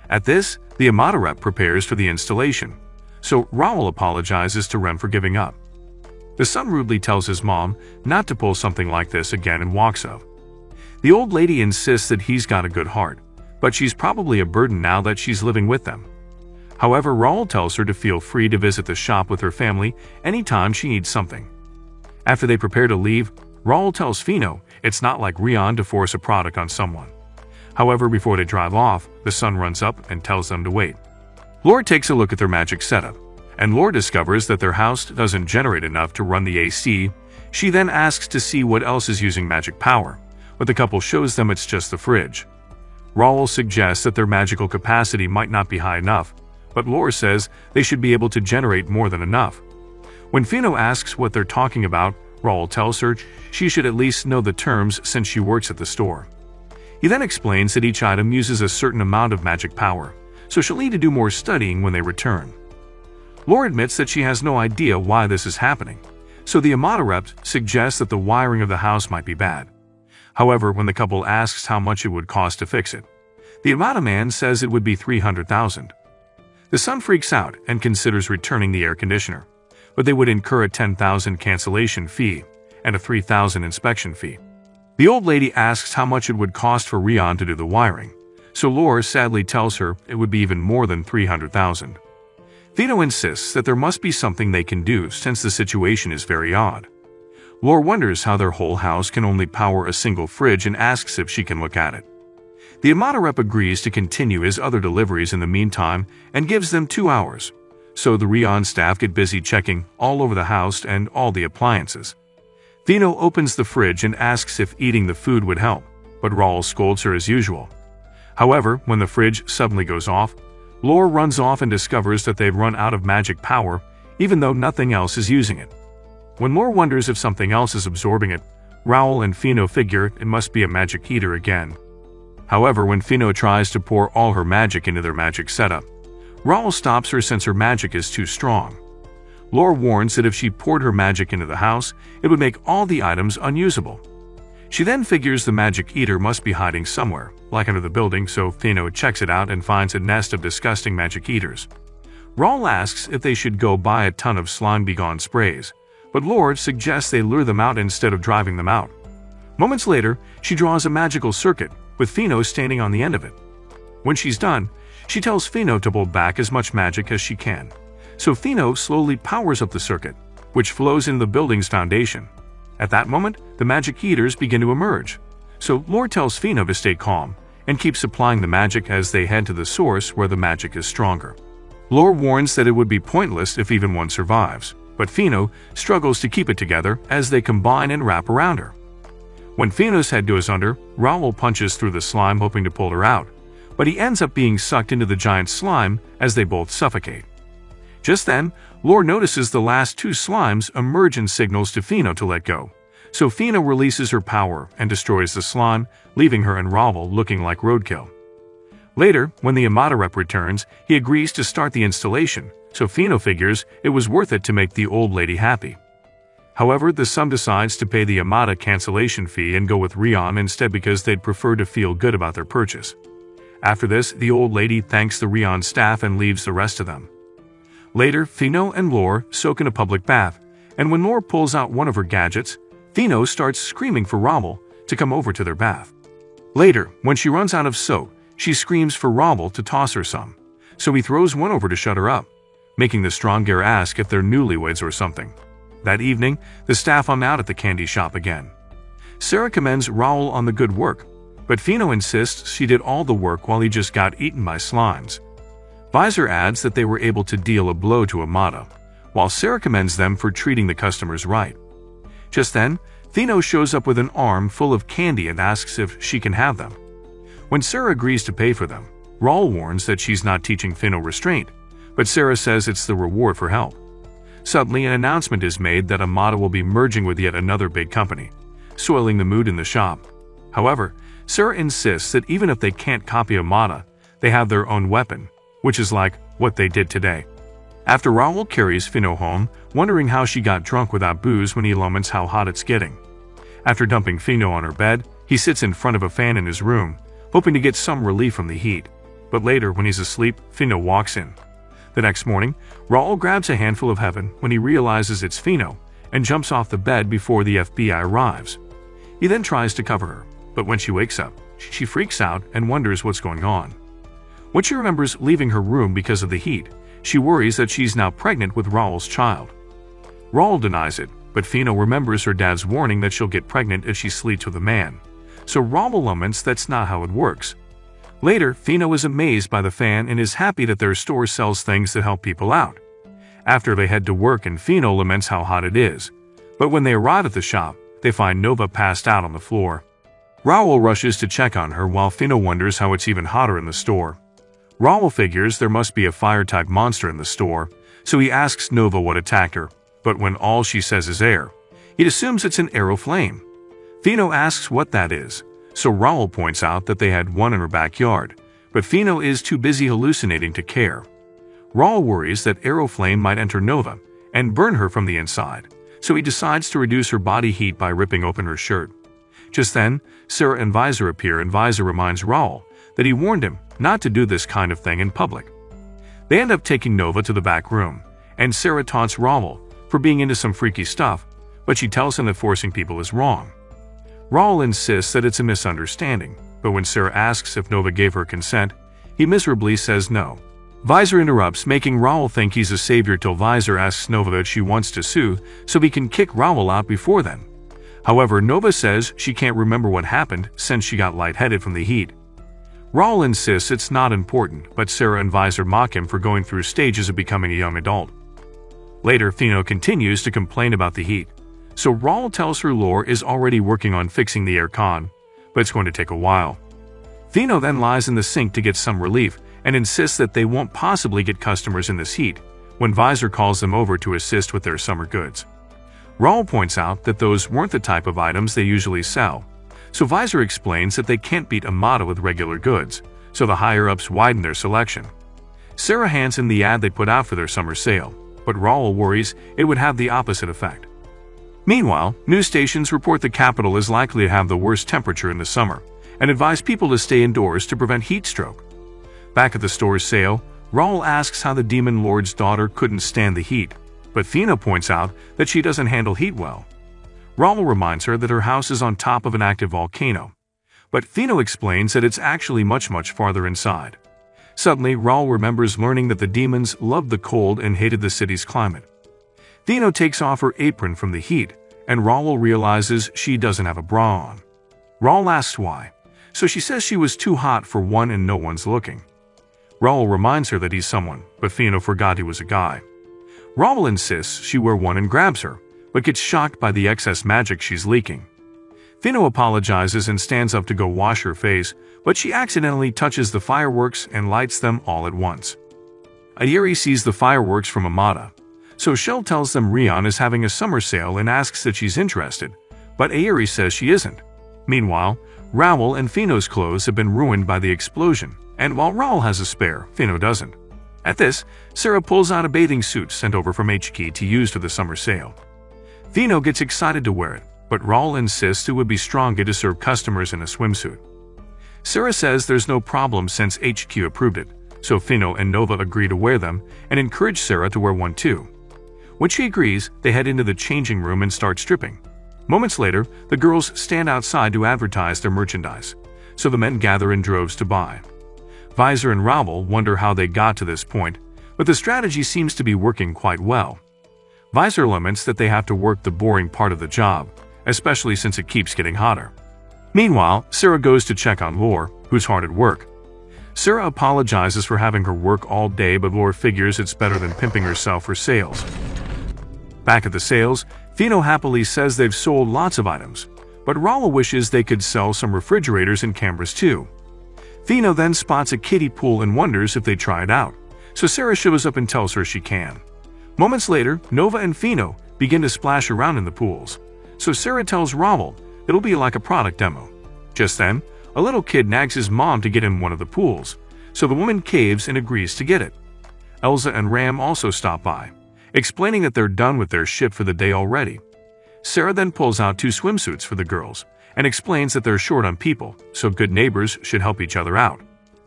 At this, the Amada rep prepares for the installation, so Raoul apologizes to Rem for giving up. The Sun rudely tells his mom not to pull something like this again and walks off. The old lady insists that he's got a good heart, but she's probably a burden now that she's living with them. However, Raoul tells her to feel free to visit the shop with her family anytime she needs something. After they prepare to leave, Raoul tells Fino it's not like Rion to force a product on someone. However, before they drive off, the Sun runs up and tells them to wait. Lore takes a look at their magic setup, and Lore discovers that their house doesn't generate enough to run the AC. She then asks to see what else is using magic power, but the couple shows them it's just the fridge. Raoul suggests that their magical capacity might not be high enough, but Lore says they should be able to generate more than enough. When Fino asks what they're talking about, Raoul tells her she should at least know the terms since she works at the store. He then explains that each item uses a certain amount of magic power, so she'll need to do more studying when they return. Lore admits that she has no idea why this is happening, so the Amada rep suggests that the wiring of the house might be bad. However, when the couple asks how much it would cost to fix it, the Amada man says it would be 300,000. The Sun freaks out and considers returning the air conditioner, but they would incur a 10,000 cancellation fee and a 3,000 inspection fee. The old lady asks how much it would cost for Rion to do the wiring, so Lore sadly tells her it would be even more than 300,000. Fino insists that there must be something they can do since the situation is very odd. Lore wonders how their whole house can only power a single fridge and asks if she can look at it. The Amada rep agrees to continue his other deliveries in the meantime and gives them 2 hours, so the Rion staff get busy checking all over the house and all the appliances. Fino opens the fridge and asks if eating the food would help, but Raoul scolds her as usual. However, when the fridge suddenly goes off, Lore runs off and discovers that they've run out of magic power, even though nothing else is using it. When Lore wonders if something else is absorbing it, Raoul and Fino figure it must be a magic heater again. However, when Fino tries to pour all her magic into their magic setup, Raoul stops her since her magic is too strong. Lore warns that if she poured her magic into the house, it would make all the items unusable. She then figures the magic eater must be hiding somewhere, like under the building, so Fino checks it out and finds a nest of disgusting magic eaters. Raoul asks if they should go buy a ton of Slime Begone sprays, but Lore suggests they lure them out instead of driving them out. Moments later, she draws a magical circuit, with Fino standing on the end of it. When she's done, she tells Fino to pull back as much magic as she can, so Fino slowly powers up the circuit, which flows into the building's foundation. At that moment, the magic heaters begin to emerge, so Lore tells Fino to stay calm and keep supplying the magic as they head to the source where the magic is stronger. Lore warns that it would be pointless if even one survives, but Fino struggles to keep it together as they combine and wrap around her. When Fino's head goes under, Raoul punches through the slime hoping to pull her out, but he ends up being sucked into the giant slime as they both suffocate. Just then, Lore notices the last 2 slimes emerge and signals to Fino to let go, so Fino releases her power and destroys the slime, leaving her and Raoul looking like roadkill. Later, when the Amada rep returns, he agrees to start the installation, so Fino figures it was worth it to make the old lady happy. However, the Sun decides to pay the Amada cancellation fee and go with Rion instead because they'd prefer to feel good about their purchase. After this, the old lady thanks the Rion staff and leaves the rest of them. Later, Fino and Lore soak in a public bath, and when Lore pulls out one of her gadgets, Fino starts screaming for Raul to come over to their bath. Later, when she runs out of soap, she screams for Raul to toss her some, so he throws one over to shut her up, making the Stronggear ask if they're newlyweds or something. That evening, the staff hung out at the candy shop again. Sarah commends Raul on the good work, but Fino insists she did all the work while he just got eaten by slimes. Visor adds that they were able to deal a blow to Amada, while Sarah commends them for treating the customers right. Just then, Fino shows up with an arm full of candy and asks if she can have them. When Sarah agrees to pay for them, Raul warns that she's not teaching Fino restraint, but Sarah says it's the reward for help. Suddenly, an announcement is made that Amada will be merging with yet another big company, soiling the mood in the shop. However, Sarah insists that even if they can't copy Amada, they have their own weapon, which is like what they did today. After Raul carries Fino home, wondering how she got drunk without booze when he laments how hot it's getting. After dumping Fino on her bed, he sits in front of a fan in his room, hoping to get some relief from the heat. But later, when he's asleep, Fino walks in. The next morning, Raul grabs a handful of heaven when he realizes it's Fino and jumps off the bed before the FBI arrives. He then tries to cover her, but when she wakes up, she freaks out and wonders what's going on. When she remembers leaving her room because of the heat, she worries that she's now pregnant with Raul's child. Raul denies it, but Fino remembers her dad's warning that she'll get pregnant if she sleeps with a man. So Raul laments that's not how it works. Later, Fino is amazed by the fan and is happy that their store sells things that help people out. After they head to work and Fino laments how hot it is. But when they arrive at the shop, they find Nova passed out on the floor. Raul rushes to check on her while Fino wonders how it's even hotter in the store. Raul figures there must be a fire-type monster in the store, so he asks Nova what attacked her, but when all she says is air, he assumes it's an arrow flame. Fino asks what that is, so Raul points out that they had one in her backyard, but Fino is too busy hallucinating to care. Raul worries that arrow flame might enter Nova and burn her from the inside, so he decides to reduce her body heat by ripping open her shirt. Just then, Sarah and Visor appear and Visor reminds Raul that he warned him not to do this kind of thing in public. They end up taking Nova to the back room, and Sarah taunts Raul for being into some freaky stuff, but she tells him that forcing people is wrong. Raul insists that it's a misunderstanding, but when Sarah asks if Nova gave her consent, he miserably says no. Visor interrupts, making Raul think he's a savior till Visor asks Nova if she wants to sue so he can kick Raul out before then. However, Nova says she can't remember what happened since she got lightheaded from the heat. Raul insists it's not important, but Sarah and Visor mock him for going through stages of becoming a young adult. Later, Fino continues to complain about the heat, so Raul tells her Lore is already working on fixing the aircon, but it's going to take a while. Fino then lies in the sink to get some relief and insists that they won't possibly get customers in this heat when Visor calls them over to assist with their summer goods. Raul points out that those weren't the type of items they usually sell, so Visor explains that they can't beat Amada with regular goods, so the higher-ups widen their selection. Sarah hands in the ad they put out for their summer sale, but Raul worries it would have the opposite effect. Meanwhile, news stations report the capital is likely to have the worst temperature in the summer and advise people to stay indoors to prevent heat stroke. Back at the store's sale, Raul asks how the Demon Lord's daughter couldn't stand the heat, but Fino points out that she doesn't handle heat well. Raul reminds her that her house is on top of an active volcano, but Fino explains that it's actually much farther inside. Suddenly, Raul remembers learning that the demons loved the cold and hated the city's climate. Fino takes off her apron from the heat, and Raul realizes she doesn't have a bra on. Raul asks why, so she says she was too hot for one and no one's looking. Raul reminds her that he's someone, but Fino forgot he was a guy. Raul insists she wear one and grabs her, but gets shocked by the excess magic she's leaking. Fino apologizes and stands up to go wash her face, but she accidentally touches the fireworks and lights them all at once. Ayuri sees the fireworks from Amada, so Shell tells them Rion is having a summer sale and asks if she's interested, but Ayuri says she isn't. Meanwhile, Raul and Fino's clothes have been ruined by the explosion, and while Raul has a spare, Fino doesn't. At this, Sarah pulls out a bathing suit sent over from HK to use for the summer sale. Fino gets excited to wear it, but Raul insists it would be stronger to serve customers in a swimsuit. Sarah says there's no problem since HQ approved it, so Fino and Nova agree to wear them and encourage Sarah to wear one too. When she agrees, they head into the changing room and start stripping. Moments later, the girls stand outside to advertise their merchandise, so the men gather in droves to buy. Visor and Raoul wonder how they got to this point, but the strategy seems to be working quite well. Visor laments that they have to work the boring part of the job, especially since it keeps getting hotter. Meanwhile, Sarah goes to check on Lore, who's hard at work. Sarah apologizes for having her work all day, but Lore figures it's better than pimping herself for sales. Back at the sales, Fino happily says they've sold lots of items, but Raoul wishes they could sell some refrigerators and cameras too. Fino then spots a kiddie pool and wonders if they try it out, so Sarah shows up and tells her she can. Moments later, Nova and Fino begin to splash around in the pools, so Sarah tells Raoul it'll be like a product demo. Just then, a little kid nags his mom to get him one of the pools, so the woman caves and agrees to get it. Elsa and Ram also stop by, explaining that they're done with their ship for the day already. Sarah then pulls out 2 swimsuits for the girls and explains that they're short on people, so good neighbors should help each other out.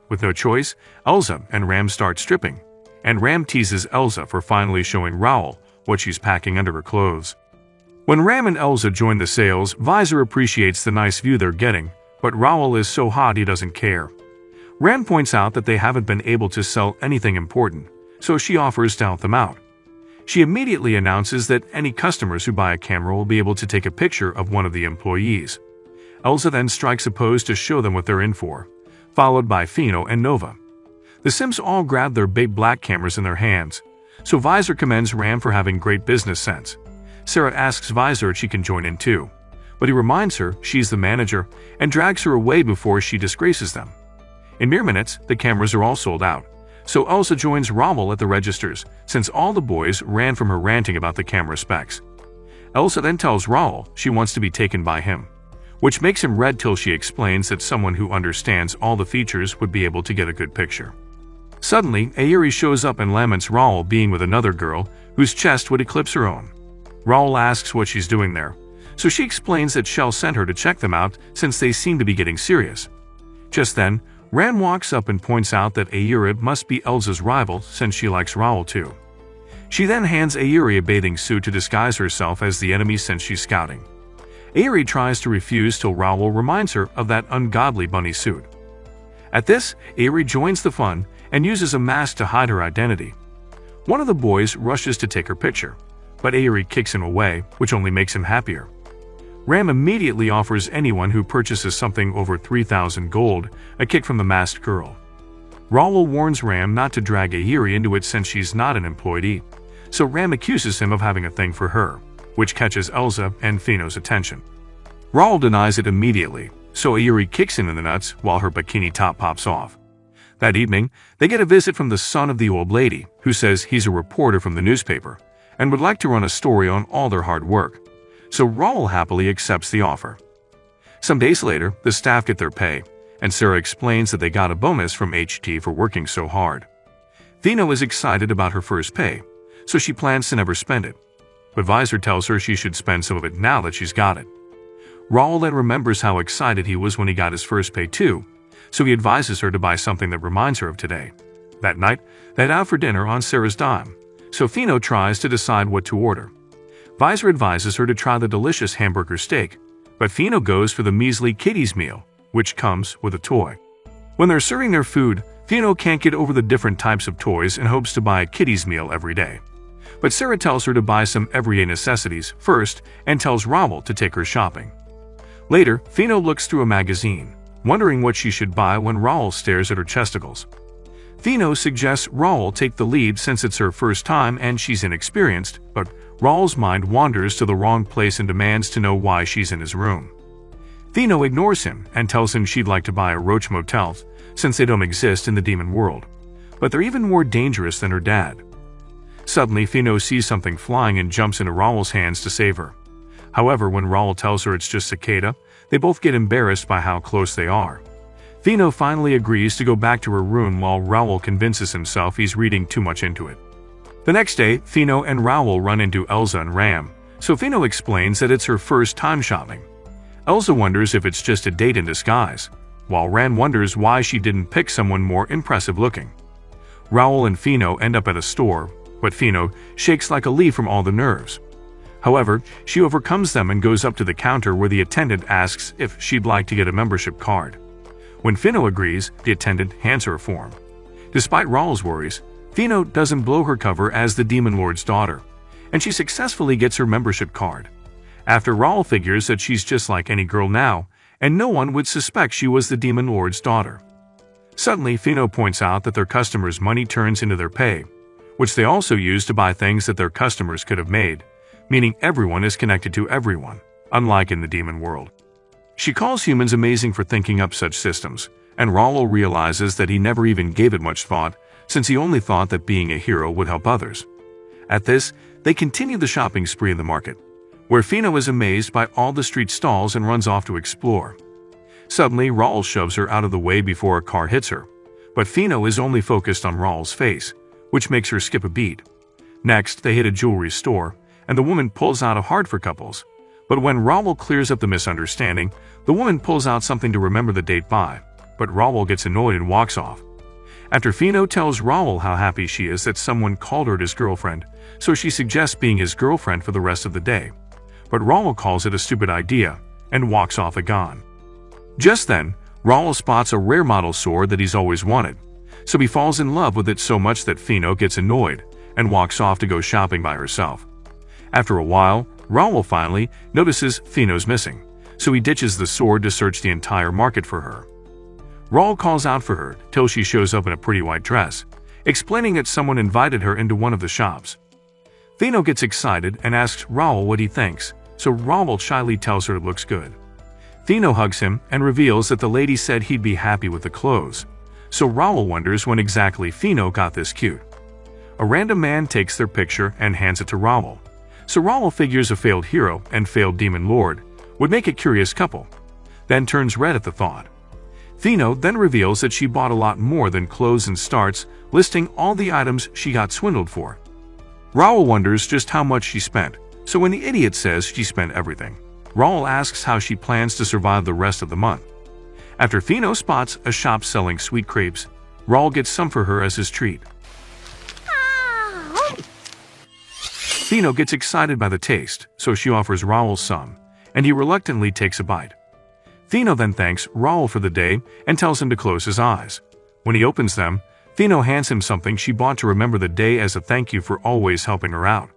With no choice, Elsa and Ram start stripping, and Ram teases Elsa for finally showing Raoul what she's packing under her clothes. When Ram and Elsa join the sales, Visor appreciates the nice view they're getting, but Raoul is so hot he doesn't care. Ram points out that they haven't been able to sell anything important, so she offers to help them out. She immediately announces that any customers who buy a camera will be able to take a picture of one of the employees. Elsa then strikes a pose to show them what they're in for, followed by Fino and Nova. The Sims all grab their big black cameras in their hands, so Visor commends Ram for having great business sense. Sarah asks Visor if she can join in too, but he reminds her she's the manager and drags her away before she disgraces them. In mere minutes, the cameras are all sold out, so Elsa joins Raoul at the registers since all the boys ran from her ranting about the camera specs. Elsa then tells Raoul she wants to be taken by him, which makes him red till she explains that someone who understands all the features would be able to get a good picture. Suddenly, Ayuri shows up and laments Raoul being with another girl whose chest would eclipse her own. Raoul asks what she's doing there, so she explains that Shell sent her to check them out since they seem to be getting serious. Just then, Ram walks up and points out that Ayuri must be Elsa's rival since she likes Raoul too. She then hands Ayuri a bathing suit to disguise herself as the enemy since she's scouting. Ayuri tries to refuse till Raoul reminds her of that ungodly bunny suit. At this, Ayuri joins the fun and uses a mask to hide her identity. One of the boys rushes to take her picture, but Ayuri kicks him away, which only makes him happier. Ram immediately offers anyone who purchases something over 3,000 gold a kick from the masked girl. Raoul warns Ram not to drag Ayuri into it since she's not an employee, so Ram accuses him of having a thing for her, which catches Elsa and Fino's attention. Raoul denies it immediately, so Ayuri kicks him in the nuts while her bikini top pops off. That evening, they get a visit from the son of the old lady, who says he's a reporter from the newspaper and would like to run a story on all their hard work, so Raoul happily accepts the offer. Some days later, the staff get their pay, and Sarah explains that they got a bonus from HT for working so hard. Fino is excited about her first pay, so she plans to never spend it, but Visor tells her she should spend some of it now that she's got it. Raoul then remembers how excited he was when he got his first pay too, so he advises her to buy something that reminds her of today. That night, they head out for dinner on Sarah's dime, so Fino tries to decide what to order. Visor advises her to try the delicious hamburger steak, but Fino goes for the measly kiddies meal, which comes with a toy. When they're serving their food, Fino can't get over the different types of toys and hopes to buy a kiddies meal every day. But Sarah tells her to buy some everyday necessities first and tells Raoul to take her shopping. Later, Fino looks through a magazine, wondering what she should buy when Raoul stares at her chesticles. Fino suggests Raoul take the lead since it's her first time and she's inexperienced, but Raoul's mind wanders to the wrong place and demands to know why she's in his room. Fino ignores him and tells him she'd like to buy a roach motel since they don't exist in the demon world, but they're even more dangerous than her dad. Suddenly, Fino sees something flying and jumps into Raoul's hands to save her. However, when Raoul tells her it's just Cicada, they both get embarrassed by how close they are. Fino finally agrees to go back to her room while Raoul convinces himself he's reading too much into it. The next day, Fino and Raoul run into Elsa and Ram, so Fino explains that it's her first time shopping. Elsa wonders if it's just a date in disguise, while Ram wonders why she didn't pick someone more impressive looking. Raoul and Fino end up at a store, but Fino shakes like a leaf from all the nerves. However, she overcomes them and goes up to the counter where the attendant asks if she'd like to get a membership card. When Fino agrees, the attendant hands her a form. Despite Rawl's worries, Fino doesn't blow her cover as the Demon Lord's daughter, and she successfully gets her membership card. After Rawl figures that she's just like any girl now, and no one would suspect she was the Demon Lord's daughter. Suddenly, Fino points out that their customers' money turns into their pay, which they also use to buy things that their customers could have made, meaning everyone is connected to everyone, unlike in the demon world. She calls humans amazing for thinking up such systems, and Rawl realizes that he never even gave it much thought, since he only thought that being a hero would help others. At this, they continue the shopping spree in the market, where Fino is amazed by all the street stalls and runs off to explore. Suddenly, Rawl shoves her out of the way before a car hits her, but Fino is only focused on Rawl's face, which makes her skip a beat. Next, they hit a jewelry store, and the woman pulls out a heart for couples. But when Rawl clears up the misunderstanding, the woman pulls out something to remember the date by, but Rawl gets annoyed and walks off. After Fino tells Rawl how happy she is that someone called her his girlfriend, so she suggests being his girlfriend for the rest of the day. But Rawl calls it a stupid idea and walks off again. Just then, Rawl spots a rare model sword that he's always wanted, so he falls in love with it so much that Fino gets annoyed and walks off to go shopping by herself. After a while, Rawl finally notices Fino's missing, so he ditches the sword to search the entire market for her. Rawl calls out for her till she shows up in a pretty white dress, explaining that someone invited her into one of the shops. Fino gets excited and asks Rawl what he thinks, so Rawl shyly tells her it looks good. Fino hugs him and reveals that the lady said he'd be happy with the clothes, so Rawl wonders when exactly Fino got this cute. A random man takes their picture and hands it to Rawl, so Rawl figures a failed hero and failed demon lord would make a curious couple, then turns red at the thought. Fino then reveals that she bought a lot more than clothes and starts listing all the items she got swindled for. Rawl wonders just how much she spent, so when the idiot says she spent everything, Rawl asks how she plans to survive the rest of the month. After Fino spots a shop selling sweet crepes, Rawl gets some for her as his treat. Fino gets excited by the taste, so she offers Rawl some, and he reluctantly takes a bite. Fino then thanks Rawl for the day and tells him to close his eyes. When he opens them, Fino hands him something she bought to remember the day as a thank you for always helping her out.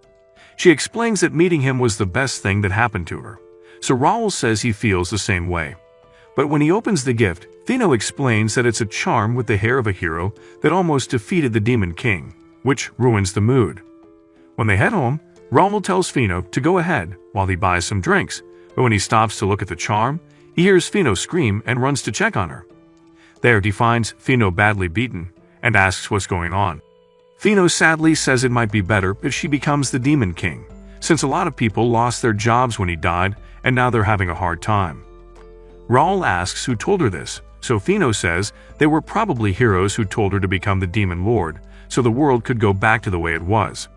She explains that meeting him was the best thing that happened to her, so Rawl says he feels the same way. But when he opens the gift, Fino explains that it's a charm with the hair of a hero that almost defeated the Demon King, which ruins the mood. When they head home, Rawl tells Fino to go ahead while he buys some drinks, but when he stops to look at the charm, he hears Fino scream and runs to check on her. There he finds Fino badly beaten and asks what's going on. Fino sadly says it might be better if she becomes the Demon King, since a lot of people lost their jobs when he died and now they're having a hard time. Rawl asks who told her this, so Fino says they were probably heroes who told her to become the Demon Lord, so the world could go back to the way it was.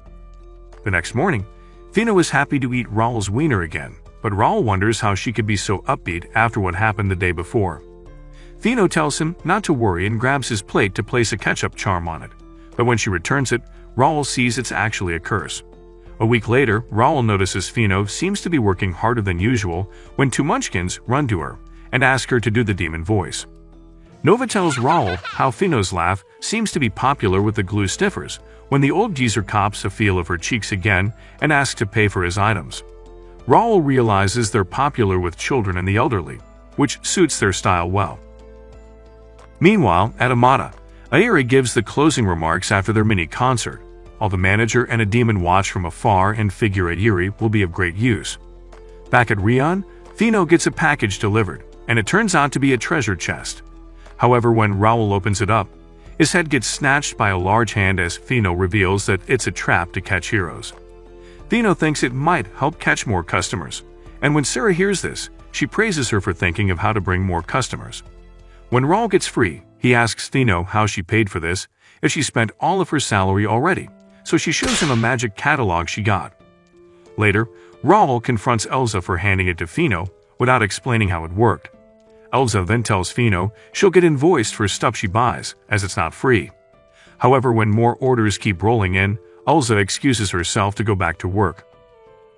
The next morning, Fino is happy to eat Rawl's wiener again, but Rawl wonders how she could be so upbeat after what happened the day before. Fino tells him not to worry and grabs his plate to place a ketchup charm on it, but when she returns it, Rawl sees it's actually a curse. A week later, Rawl notices Fino seems to be working harder than usual when two munchkins run to her and ask her to do the demon voice. Nova tells Rawl how Fino's laugh seems to be popular with the glue stiffers when the old geezer cops a feel of her cheeks again and asks to pay for his items. Rawl realizes they're popular with children and the elderly, which suits their style well. Meanwhile, at Amada, Airi gives the closing remarks after their mini-concert. While the manager and a demon watch from afar and figure Airi will be of great use. Back at Rion, Fino gets a package delivered, and it turns out to be a treasure chest. However, when Rawl opens it up, his head gets snatched by a large hand as Fino reveals that it's a trap to catch heroes. Fino thinks it might help catch more customers, and when Sarah hears this, she praises her for thinking of how to bring more customers. When Rawl gets free, he asks Fino how she paid for this, if she spent all of her salary already, so she shows him a magic catalog she got. Later, Rawl confronts Elsa for handing it to Fino without explaining how it worked. Elsa then tells Fino she'll get invoiced for stuff she buys, as it's not free. However, when more orders keep rolling in, Elsa excuses herself to go back to work.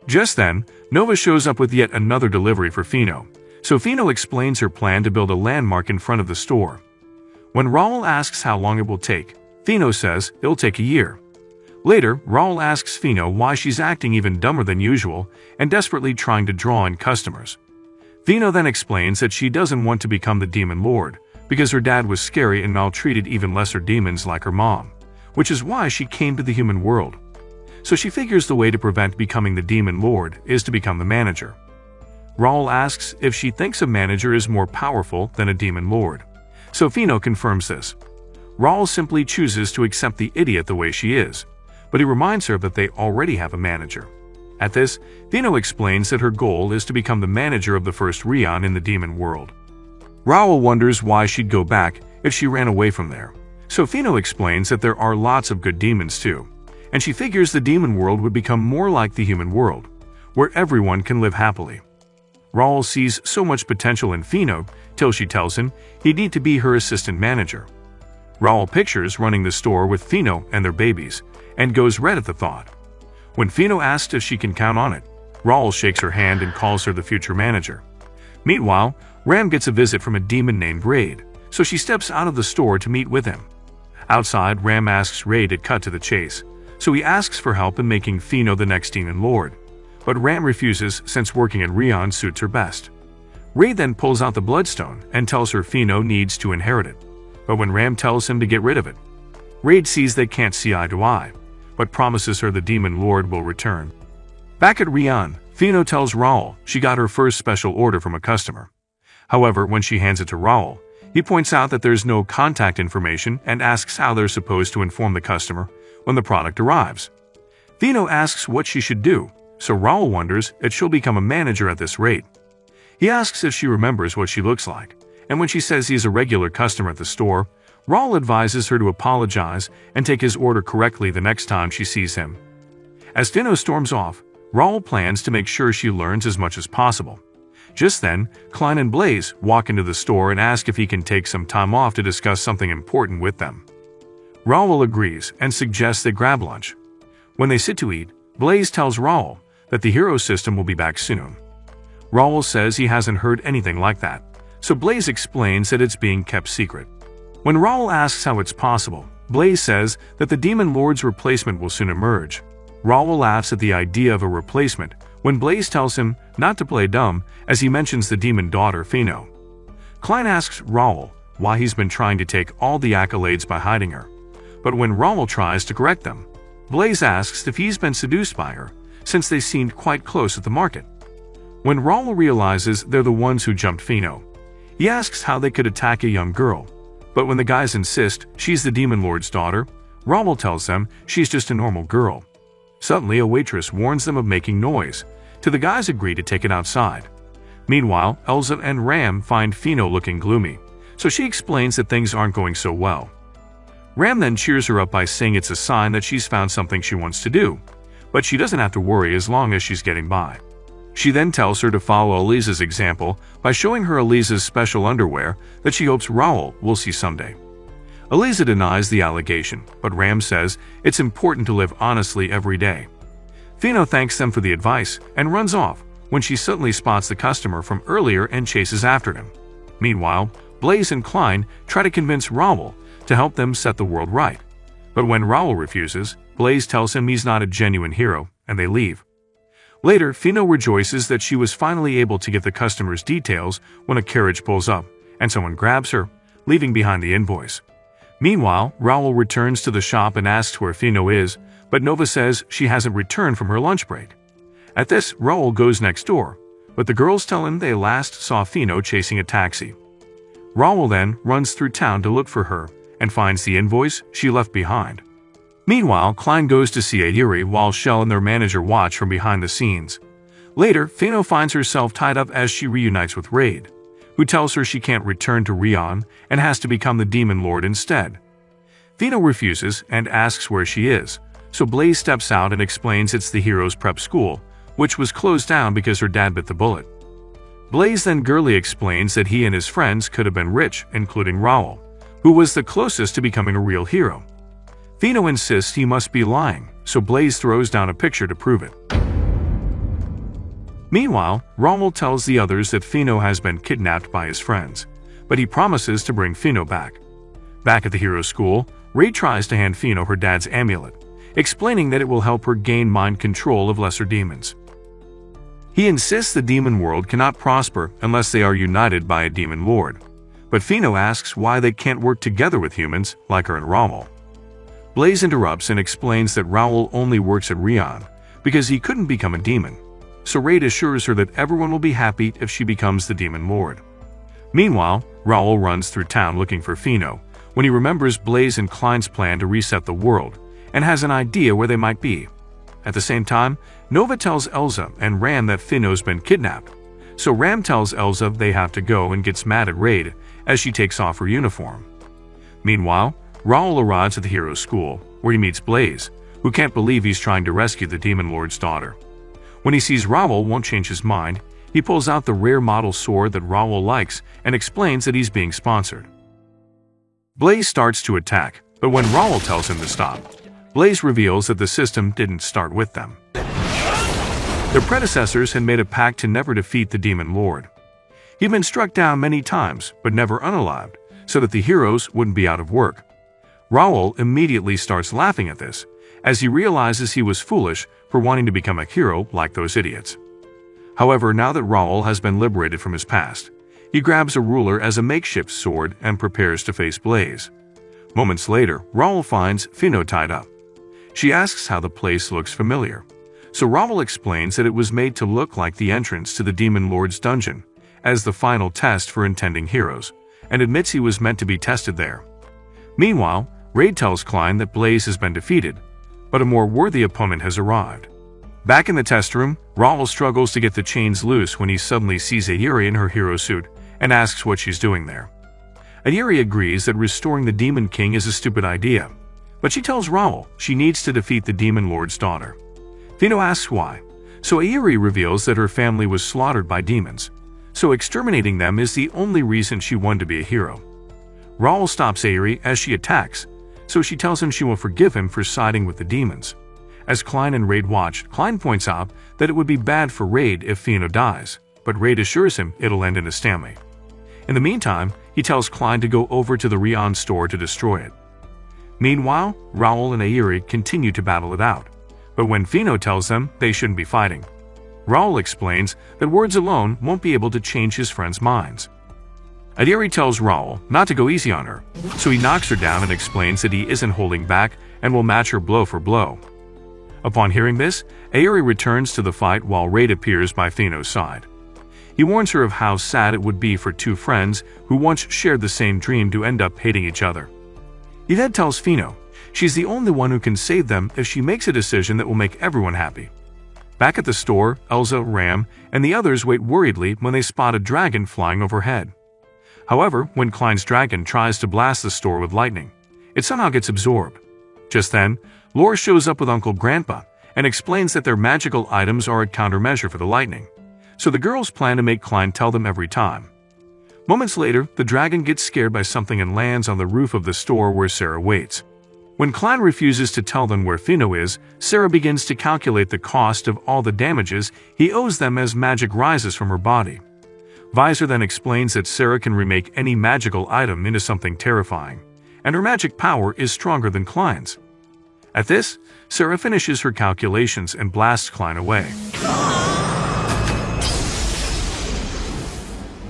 Just then, Nova shows up with yet another delivery for Fino, so Fino explains her plan to build a landmark in front of the store. When Raul asks how long it will take, Fino says it'll take a year. Later, Raul asks Fino why she's acting even dumber than usual and desperately trying to draw in customers. Fino then explains that she doesn't want to become the Demon Lord because her dad was scary and maltreated even lesser demons like her mom, which is why she came to the human world. So she figures the way to prevent becoming the Demon Lord is to become the manager. Raul asks if she thinks a manager is more powerful than a Demon Lord, so Fino confirms this. Raul simply chooses to accept the idiot the way she is, but he reminds her that they already have a manager. At this, Fino explains that her goal is to become the manager of the first Rion in the demon world. Raul wonders why she'd go back if she ran away from there, so Fino explains that there are lots of good demons too, and she figures the demon world would become more like the human world, where everyone can live happily. Raul sees so much potential in Fino till she tells him he'd need to be her assistant manager. Raul pictures running the store with Fino and their babies, and goes red at the thought. When Fino asks if she can count on it, Raul shakes her hand and calls her the future manager. Meanwhile, Ram gets a visit from a demon named Raid, so she steps out of the store to meet with him. Outside, Ram asks Raid to cut to the chase, so he asks for help in making Fino the next Demon Lord, but Ram refuses since working at Rion suits her best. Raid then pulls out the Bloodstone and tells her Fino needs to inherit it, but when Ram tells him to get rid of it, Raid sees they can't see eye to eye, but promises her the Demon Lord will return. Back at Rion, Fino tells Raul she got her first special order from a customer. However, when she hands it to Raul, he points out that there's no contact information and asks how they're supposed to inform the customer when the product arrives. Fino asks what she should do, so Raul wonders if she'll become a manager at this rate. He asks if she remembers what she looks like, and when she says he's a regular customer at the store, Raul advises her to apologize and take his order correctly the next time she sees him. As Fino storms off, Raul plans to make sure she learns as much as possible. Just then, Klein and Blaze walk into the store and ask if he can take some time off to discuss something important with them. Raul agrees and suggests they grab lunch. When they sit to eat, Blaze tells Raul that the hero system will be back soon. Raul says he hasn't heard anything like that, so Blaze explains that it's being kept secret. When Raul asks how it's possible, Blaze says that the Demon Lord's replacement will soon emerge. Raul laughs at the idea of a replacement when Blaze tells him not to play dumb as he mentions the demon daughter Fino. Klein asks Raul why he's been trying to take all the accolades by hiding her, but when Raul tries to correct them, Blaze asks if he's been seduced by her since they seemed quite close at the market. When Raul realizes they're the ones who jumped Fino, he asks how they could attack a young girl, but when the guys insist she's the Demon Lord's daughter, Raul tells them she's just a normal girl. Suddenly, a waitress warns them of making noise, so the guys agree to take it outside. Meanwhile, Elsa and Ram find Fino looking gloomy, so she explains that things aren't going so well. Ram then cheers her up by saying it's a sign that she's found something she wants to do, but she doesn't have to worry as long as she's getting by. She then tells her to follow Eliza's example by showing her Eliza's special underwear that she hopes Raul will see someday. Eliza denies the allegation, but Ram says it's important to live honestly every day. Fino thanks them for the advice and runs off when she suddenly spots the customer from earlier and chases after him. Meanwhile, Blaze and Klein try to convince Raul to help them set the world right. But when Raul refuses, Blaze tells him he's not a genuine hero, and they leave. Later, Fino rejoices that she was finally able to get the customer's details when a carriage pulls up, and someone grabs her, leaving behind the invoice. Meanwhile, Raul returns to the shop and asks where Fino is, but Nova says she hasn't returned from her lunch break. At this, Raul goes next door, but the girls tell him they last saw Fino chasing a taxi. Raul then runs through town to look for her and finds the invoice she left behind. Meanwhile, Klein goes to see Ayuri while Shell and their manager watch from behind the scenes. Later, Fino finds herself tied up as she reunites with Raid, who tells her she can't return to Rion and has to become the Demon Lord instead. Fino refuses and asks where she is, so Blaze steps out and explains it's the hero's prep school, which was closed down because her dad bit the bullet. Blaze then girly explains that he and his friends could have been rich, including Raul, who was the closest to becoming a real hero. Fino insists he must be lying, so Blaze throws down a picture to prove it. Meanwhile, Raoul tells the others that Fino has been kidnapped by his friends, but he promises to bring Fino back. Back at the hero school, Raid tries to hand Fino her dad's amulet, explaining that it will help her gain mind control of lesser demons. He insists the demon world cannot prosper unless they are united by a demon lord, but Fino asks why they can't work together with humans like her and Raoul. Blaze interrupts and explains that Raoul only works at Rion because he couldn't become a demon, so Raid assures her that everyone will be happy if she becomes the demon lord. Meanwhile, Raoul runs through town looking for Fino when he remembers Blaze and Klein's plan to reset the world and has an idea where they might be. At the same time, Nova tells Elsa and Ram that Fino's been kidnapped, so Ram tells Elsa they have to go and gets mad at Raid as she takes off her uniform. Meanwhile, Raoul arrives at the hero's school, where he meets Blaze, who can't believe he's trying to rescue the demon lord's daughter. When he sees Raoul won't change his mind, he pulls out the rare model sword that Raoul likes and explains that he's being sponsored. Blaze starts to attack, but when Raoul tells him to stop, Blaze reveals that the system didn't start with them. Their predecessors had made a pact to never defeat the demon lord. He'd been struck down many times, but never unalived, so that the heroes wouldn't be out of work. Raoul immediately starts laughing at this, as he realizes he was foolish for wanting to become a hero like those idiots. However, now that Raoul has been liberated from his past, he grabs a ruler as a makeshift sword and prepares to face Blaze. Moments later, Raoul finds Fino tied up. She asks how the place looks familiar, so Raoul explains that it was made to look like the entrance to the demon lord's dungeon as the final test for intending heroes, and admits he was meant to be tested there. Meanwhile, Raid tells Klein that Blaze has been defeated, but a more worthy opponent has arrived. Back in the test room, Raoul struggles to get the chains loose when he suddenly sees Ayuri in her hero suit and asks what she's doing there. Ayuri agrees that restoring the Demon King is a stupid idea, but she tells Raoul she needs to defeat the Demon Lord's daughter. Fino asks why, so Ayuri reveals that her family was slaughtered by demons, so exterminating them is the only reason she wanted to be a hero. Raoul stops Ayuri as she attacks, so she tells him she will forgive him for siding with the demons. As Klein and Raid watch, Klein points out that it would be bad for Raid if Fino dies, but Raid assures him it'll end in a stalemate. In the meantime, he tells Klein to go over to the Rion store to destroy it. Meanwhile, Raoul and Ayuri continue to battle it out, but when Fino tells them they shouldn't be fighting, Raoul explains that words alone won't be able to change his friends' minds. Ayuri tells Raoul not to go easy on her, so he knocks her down and explains that he isn't holding back and will match her blow for blow. Upon hearing this, Ayuri returns to the fight while Raid appears by Fino's side. He warns her of how sad it would be for two friends who once shared the same dream to end up hating each other. He then tells Fino she's the only one who can save them if she makes a decision that will make everyone happy. Back at the store, Elsa, Ram, and the others wait worriedly when they spot a dragon flying overhead. However, when Klein's dragon tries to blast the store with lightning, it somehow gets absorbed. Just then, Lore shows up with Uncle Grandpa and explains that their magical items are a countermeasure for the lightning, so the girls plan to make Klein tell them every time. Moments later, the dragon gets scared by something and lands on the roof of the store where Sarah waits. When Klein refuses to tell them where Fino is, Sarah begins to calculate the cost of all the damages he owes them as magic rises from her body. Visor then explains that Sarah can remake any magical item into something terrifying, and her magic power is stronger than Klein's. At this, Sarah finishes her calculations and blasts Klein away.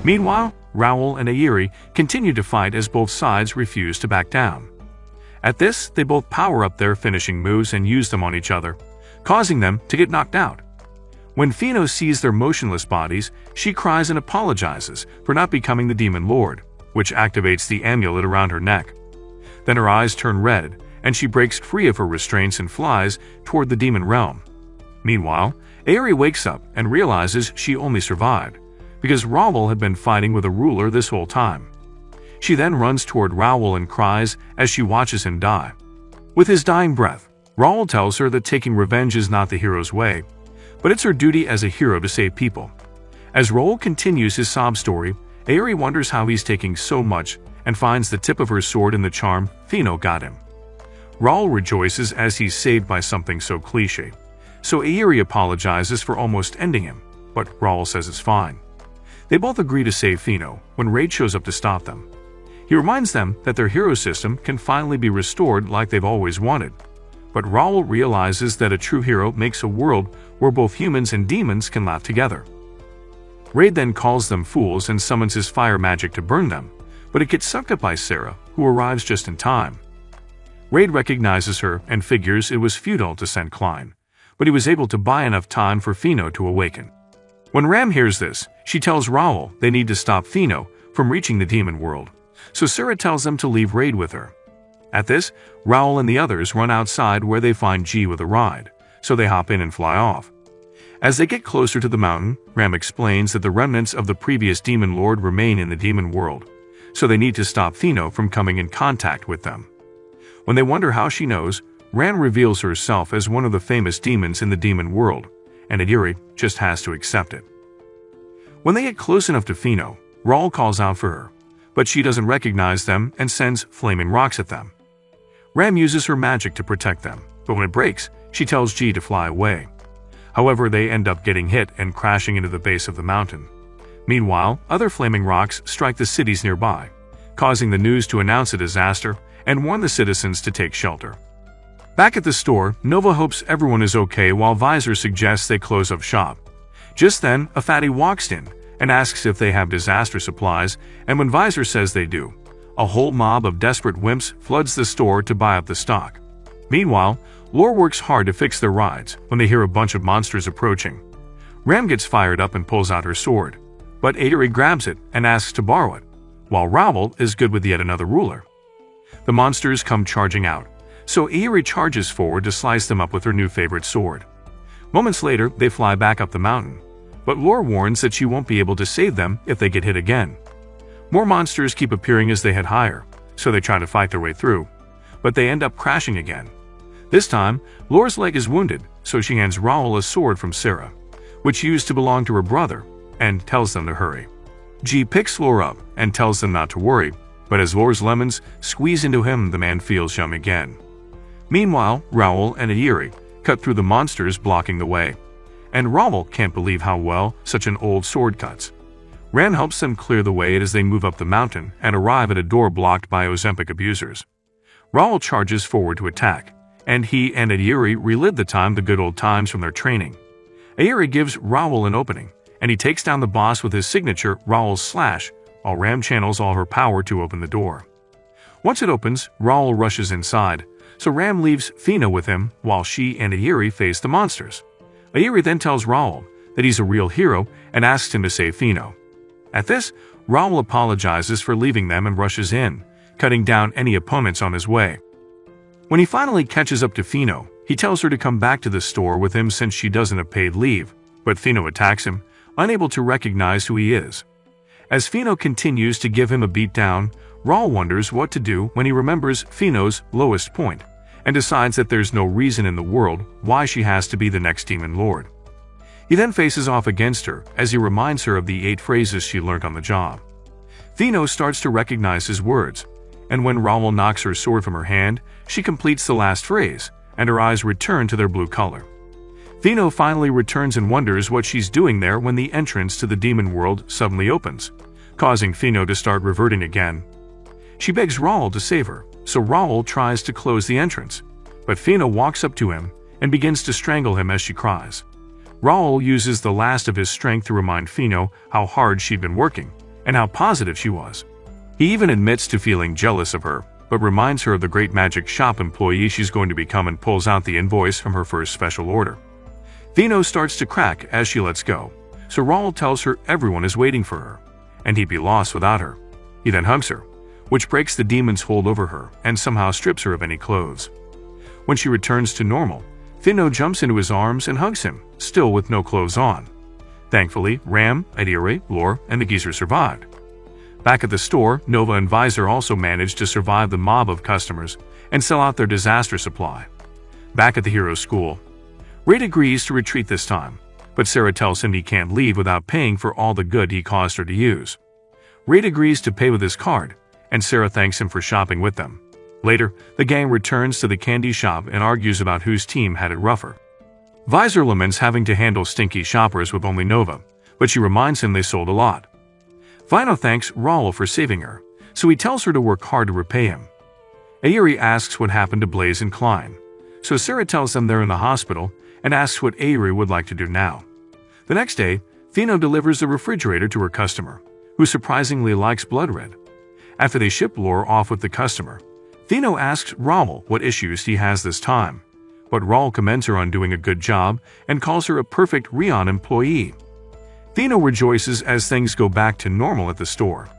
Meanwhile, Raoul and Ayuri continue to fight as both sides refuse to back down. At this, they both power up their finishing moves and use them on each other, causing them to get knocked out. When Fino sees their motionless bodies, she cries and apologizes for not becoming the Demon Lord, which activates the amulet around her neck. Then her eyes turn red, and she breaks free of her restraints and flies toward the demon realm. Meanwhile, Ayuri wakes up and realizes she only survived because Raoul had been fighting with a ruler this whole time. She then runs toward Raoul and cries as she watches him die. With his dying breath, Raoul tells her that taking revenge is not the hero's way, but it's her duty as a hero to save people. As Raoul continues his sob story, Ayuri wonders how he's taking so much and finds the tip of her sword in the charm Fino got him. Raoul rejoices as he's saved by something so cliché, so Ayuri apologizes for almost ending him, but Raul says it's fine. They both agree to save Fino when Raid shows up to stop them. He reminds them that their hero system can finally be restored like they've always wanted. But Raul realizes that a true hero makes a world where both humans and demons can laugh together. Raid then calls them fools and summons his fire magic to burn them, but it gets sucked up by Sarah, who arrives just in time. Raid recognizes her and figures it was futile to send Klein, but he was able to buy enough time for Fino to awaken. When Ram hears this, she tells Raul they need to stop Fino from reaching the demon world, so Sarah tells them to leave Raid with her. At this, Raul and the others run outside where they find G with a ride, so they hop in and fly off. As they get closer to the mountain, Ram explains that the remnants of the previous demon lord remain in the demon world, so they need to stop Fino from coming in contact with them. When they wonder how she knows, Ram reveals herself as one of the famous demons in the demon world, and Adiri just has to accept it. When they get close enough to Fino, Raul calls out for her, but she doesn't recognize them and sends flaming rocks at them. Ram uses her magic to protect them, but when it breaks, she tells G to fly away. However, they end up getting hit and crashing into the base of the mountain. Meanwhile, other flaming rocks strike the cities nearby, causing the news to announce a disaster and warn the citizens to take shelter. Back at the store, Nova hopes everyone is okay while Visor suggests they close up shop. Just then, a fatty walks in and asks if they have disaster supplies, and when Visor says they do, a whole mob of desperate wimps floods the store to buy up the stock. Meanwhile, Lore works hard to fix their rides when they hear a bunch of monsters approaching. Ram gets fired up and pulls out her sword, but Adiri grabs it and asks to borrow it, while Raul is good with yet another ruler. The monsters come charging out, so Adiri charges forward to slice them up with her new favorite sword. Moments later, they fly back up the mountain, but Lore warns that she won't be able to save them if they get hit again. More monsters keep appearing as they head higher, so they try to fight their way through, but they end up crashing again. This time, Lore's leg is wounded, so she hands Raul a sword from Sarah, which used to belong to her brother, and tells them to hurry. G picks Lore up and tells them not to worry, but as Lore's lemons squeeze into him, the man feels yum again. Meanwhile, Raul and Adiri cut through the monsters blocking the way, and Raul can't believe how well such an old sword cuts. Ram helps them clear the way as they move up the mountain and arrive at a door blocked by Ozempic abusers. Raul charges forward to attack, and he and Adiri relive the good old times from their training. Adiri gives Raul an opening, and he takes down the boss with his signature Raul's slash, while Ram channels all her power to open the door. Once it opens, Raul rushes inside, so Ram leaves Fino with him while she and Adiri face the monsters. Adiri then tells Raul that he's a real hero and asks him to save Fino. At this, Raul apologizes for leaving them and rushes in, cutting down any opponents on his way. When he finally catches up to Fino, he tells her to come back to the store with him since she doesn't have paid leave, but Fino attacks him, unable to recognize who he is. As Fino continues to give him a beatdown, Raul wonders what to do when he remembers Fino's lowest point, and decides that there's no reason in the world why she has to be the next demon lord. He then faces off against her as he reminds her of the 8 phrases she learned on the job. Fino starts to recognize his words, and when Raul knocks her sword from her hand, she completes the last phrase, and her eyes return to their blue color. Fino finally returns and wonders what she's doing there when the entrance to the demon world suddenly opens, causing Fino to start reverting again. She begs Raul to save her, so Raul tries to close the entrance, but Fino walks up to him and begins to strangle him as she cries. Raul uses the last of his strength to remind Fino how hard she'd been working and how positive she was. He even admits to feeling jealous of her, but reminds her of the great magic shop employee she's going to become and pulls out the invoice from her first special order. Fino starts to crack as she lets go, so Raul tells her everyone is waiting for her, and he'd be lost without her. He then hugs her, which breaks the demon's hold over her and somehow strips her of any clothes. When she returns to normal, Fino jumps into his arms and hugs him, still with no clothes on. Thankfully, Ram, Adiri, Lore, and the geezer survived. Back at the store, Nova and Visor also managed to survive the mob of customers and sell out their disaster supply. Back at the hero's school, Raid agrees to retreat this time, but Sarah tells him he can't leave without paying for all the good he caused her to use. Raid agrees to pay with his card, and Sarah thanks him for shopping with them. Later, the gang returns to the candy shop and argues about whose team had it rougher. Visor laments having to handle stinky shoppers with only Nova, but she reminds him they sold a lot. Fino thanks Raul for saving her, so he tells her to work hard to repay him. Airi asks what happened to Blaze and Klein, so Sarah tells them they're in the hospital and asks what Airi would like to do now. The next day, Fino delivers a refrigerator to her customer, who surprisingly likes blood red. After they ship Lore off with the customer, Fino asks Raul what issues he has this time, but Raul commends her on doing a good job and calls her a perfect Rion employee. Fino rejoices as things go back to normal at the store.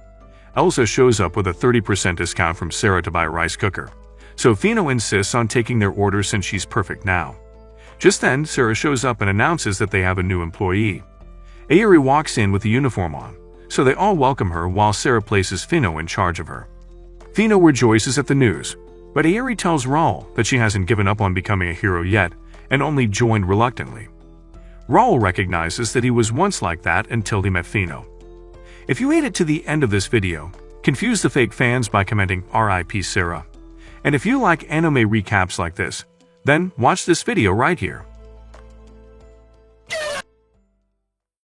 Elsa shows up with a 30% discount from Sarah to buy a rice cooker, so Fino insists on taking their order since she's perfect now. Just then, Sarah shows up and announces that they have a new employee. Airi walks in with the uniform on, so they all welcome her while Sarah places Fino in charge of her. Fino rejoices at the news, but Airi tells Raul that she hasn't given up on becoming a hero yet and only joined reluctantly. Raul recognizes that he was once like that until he met Fino. If you made it to the end of this video, confuse the fake fans by commenting RIP Sarah. And if you like anime recaps like this, then watch this video right here.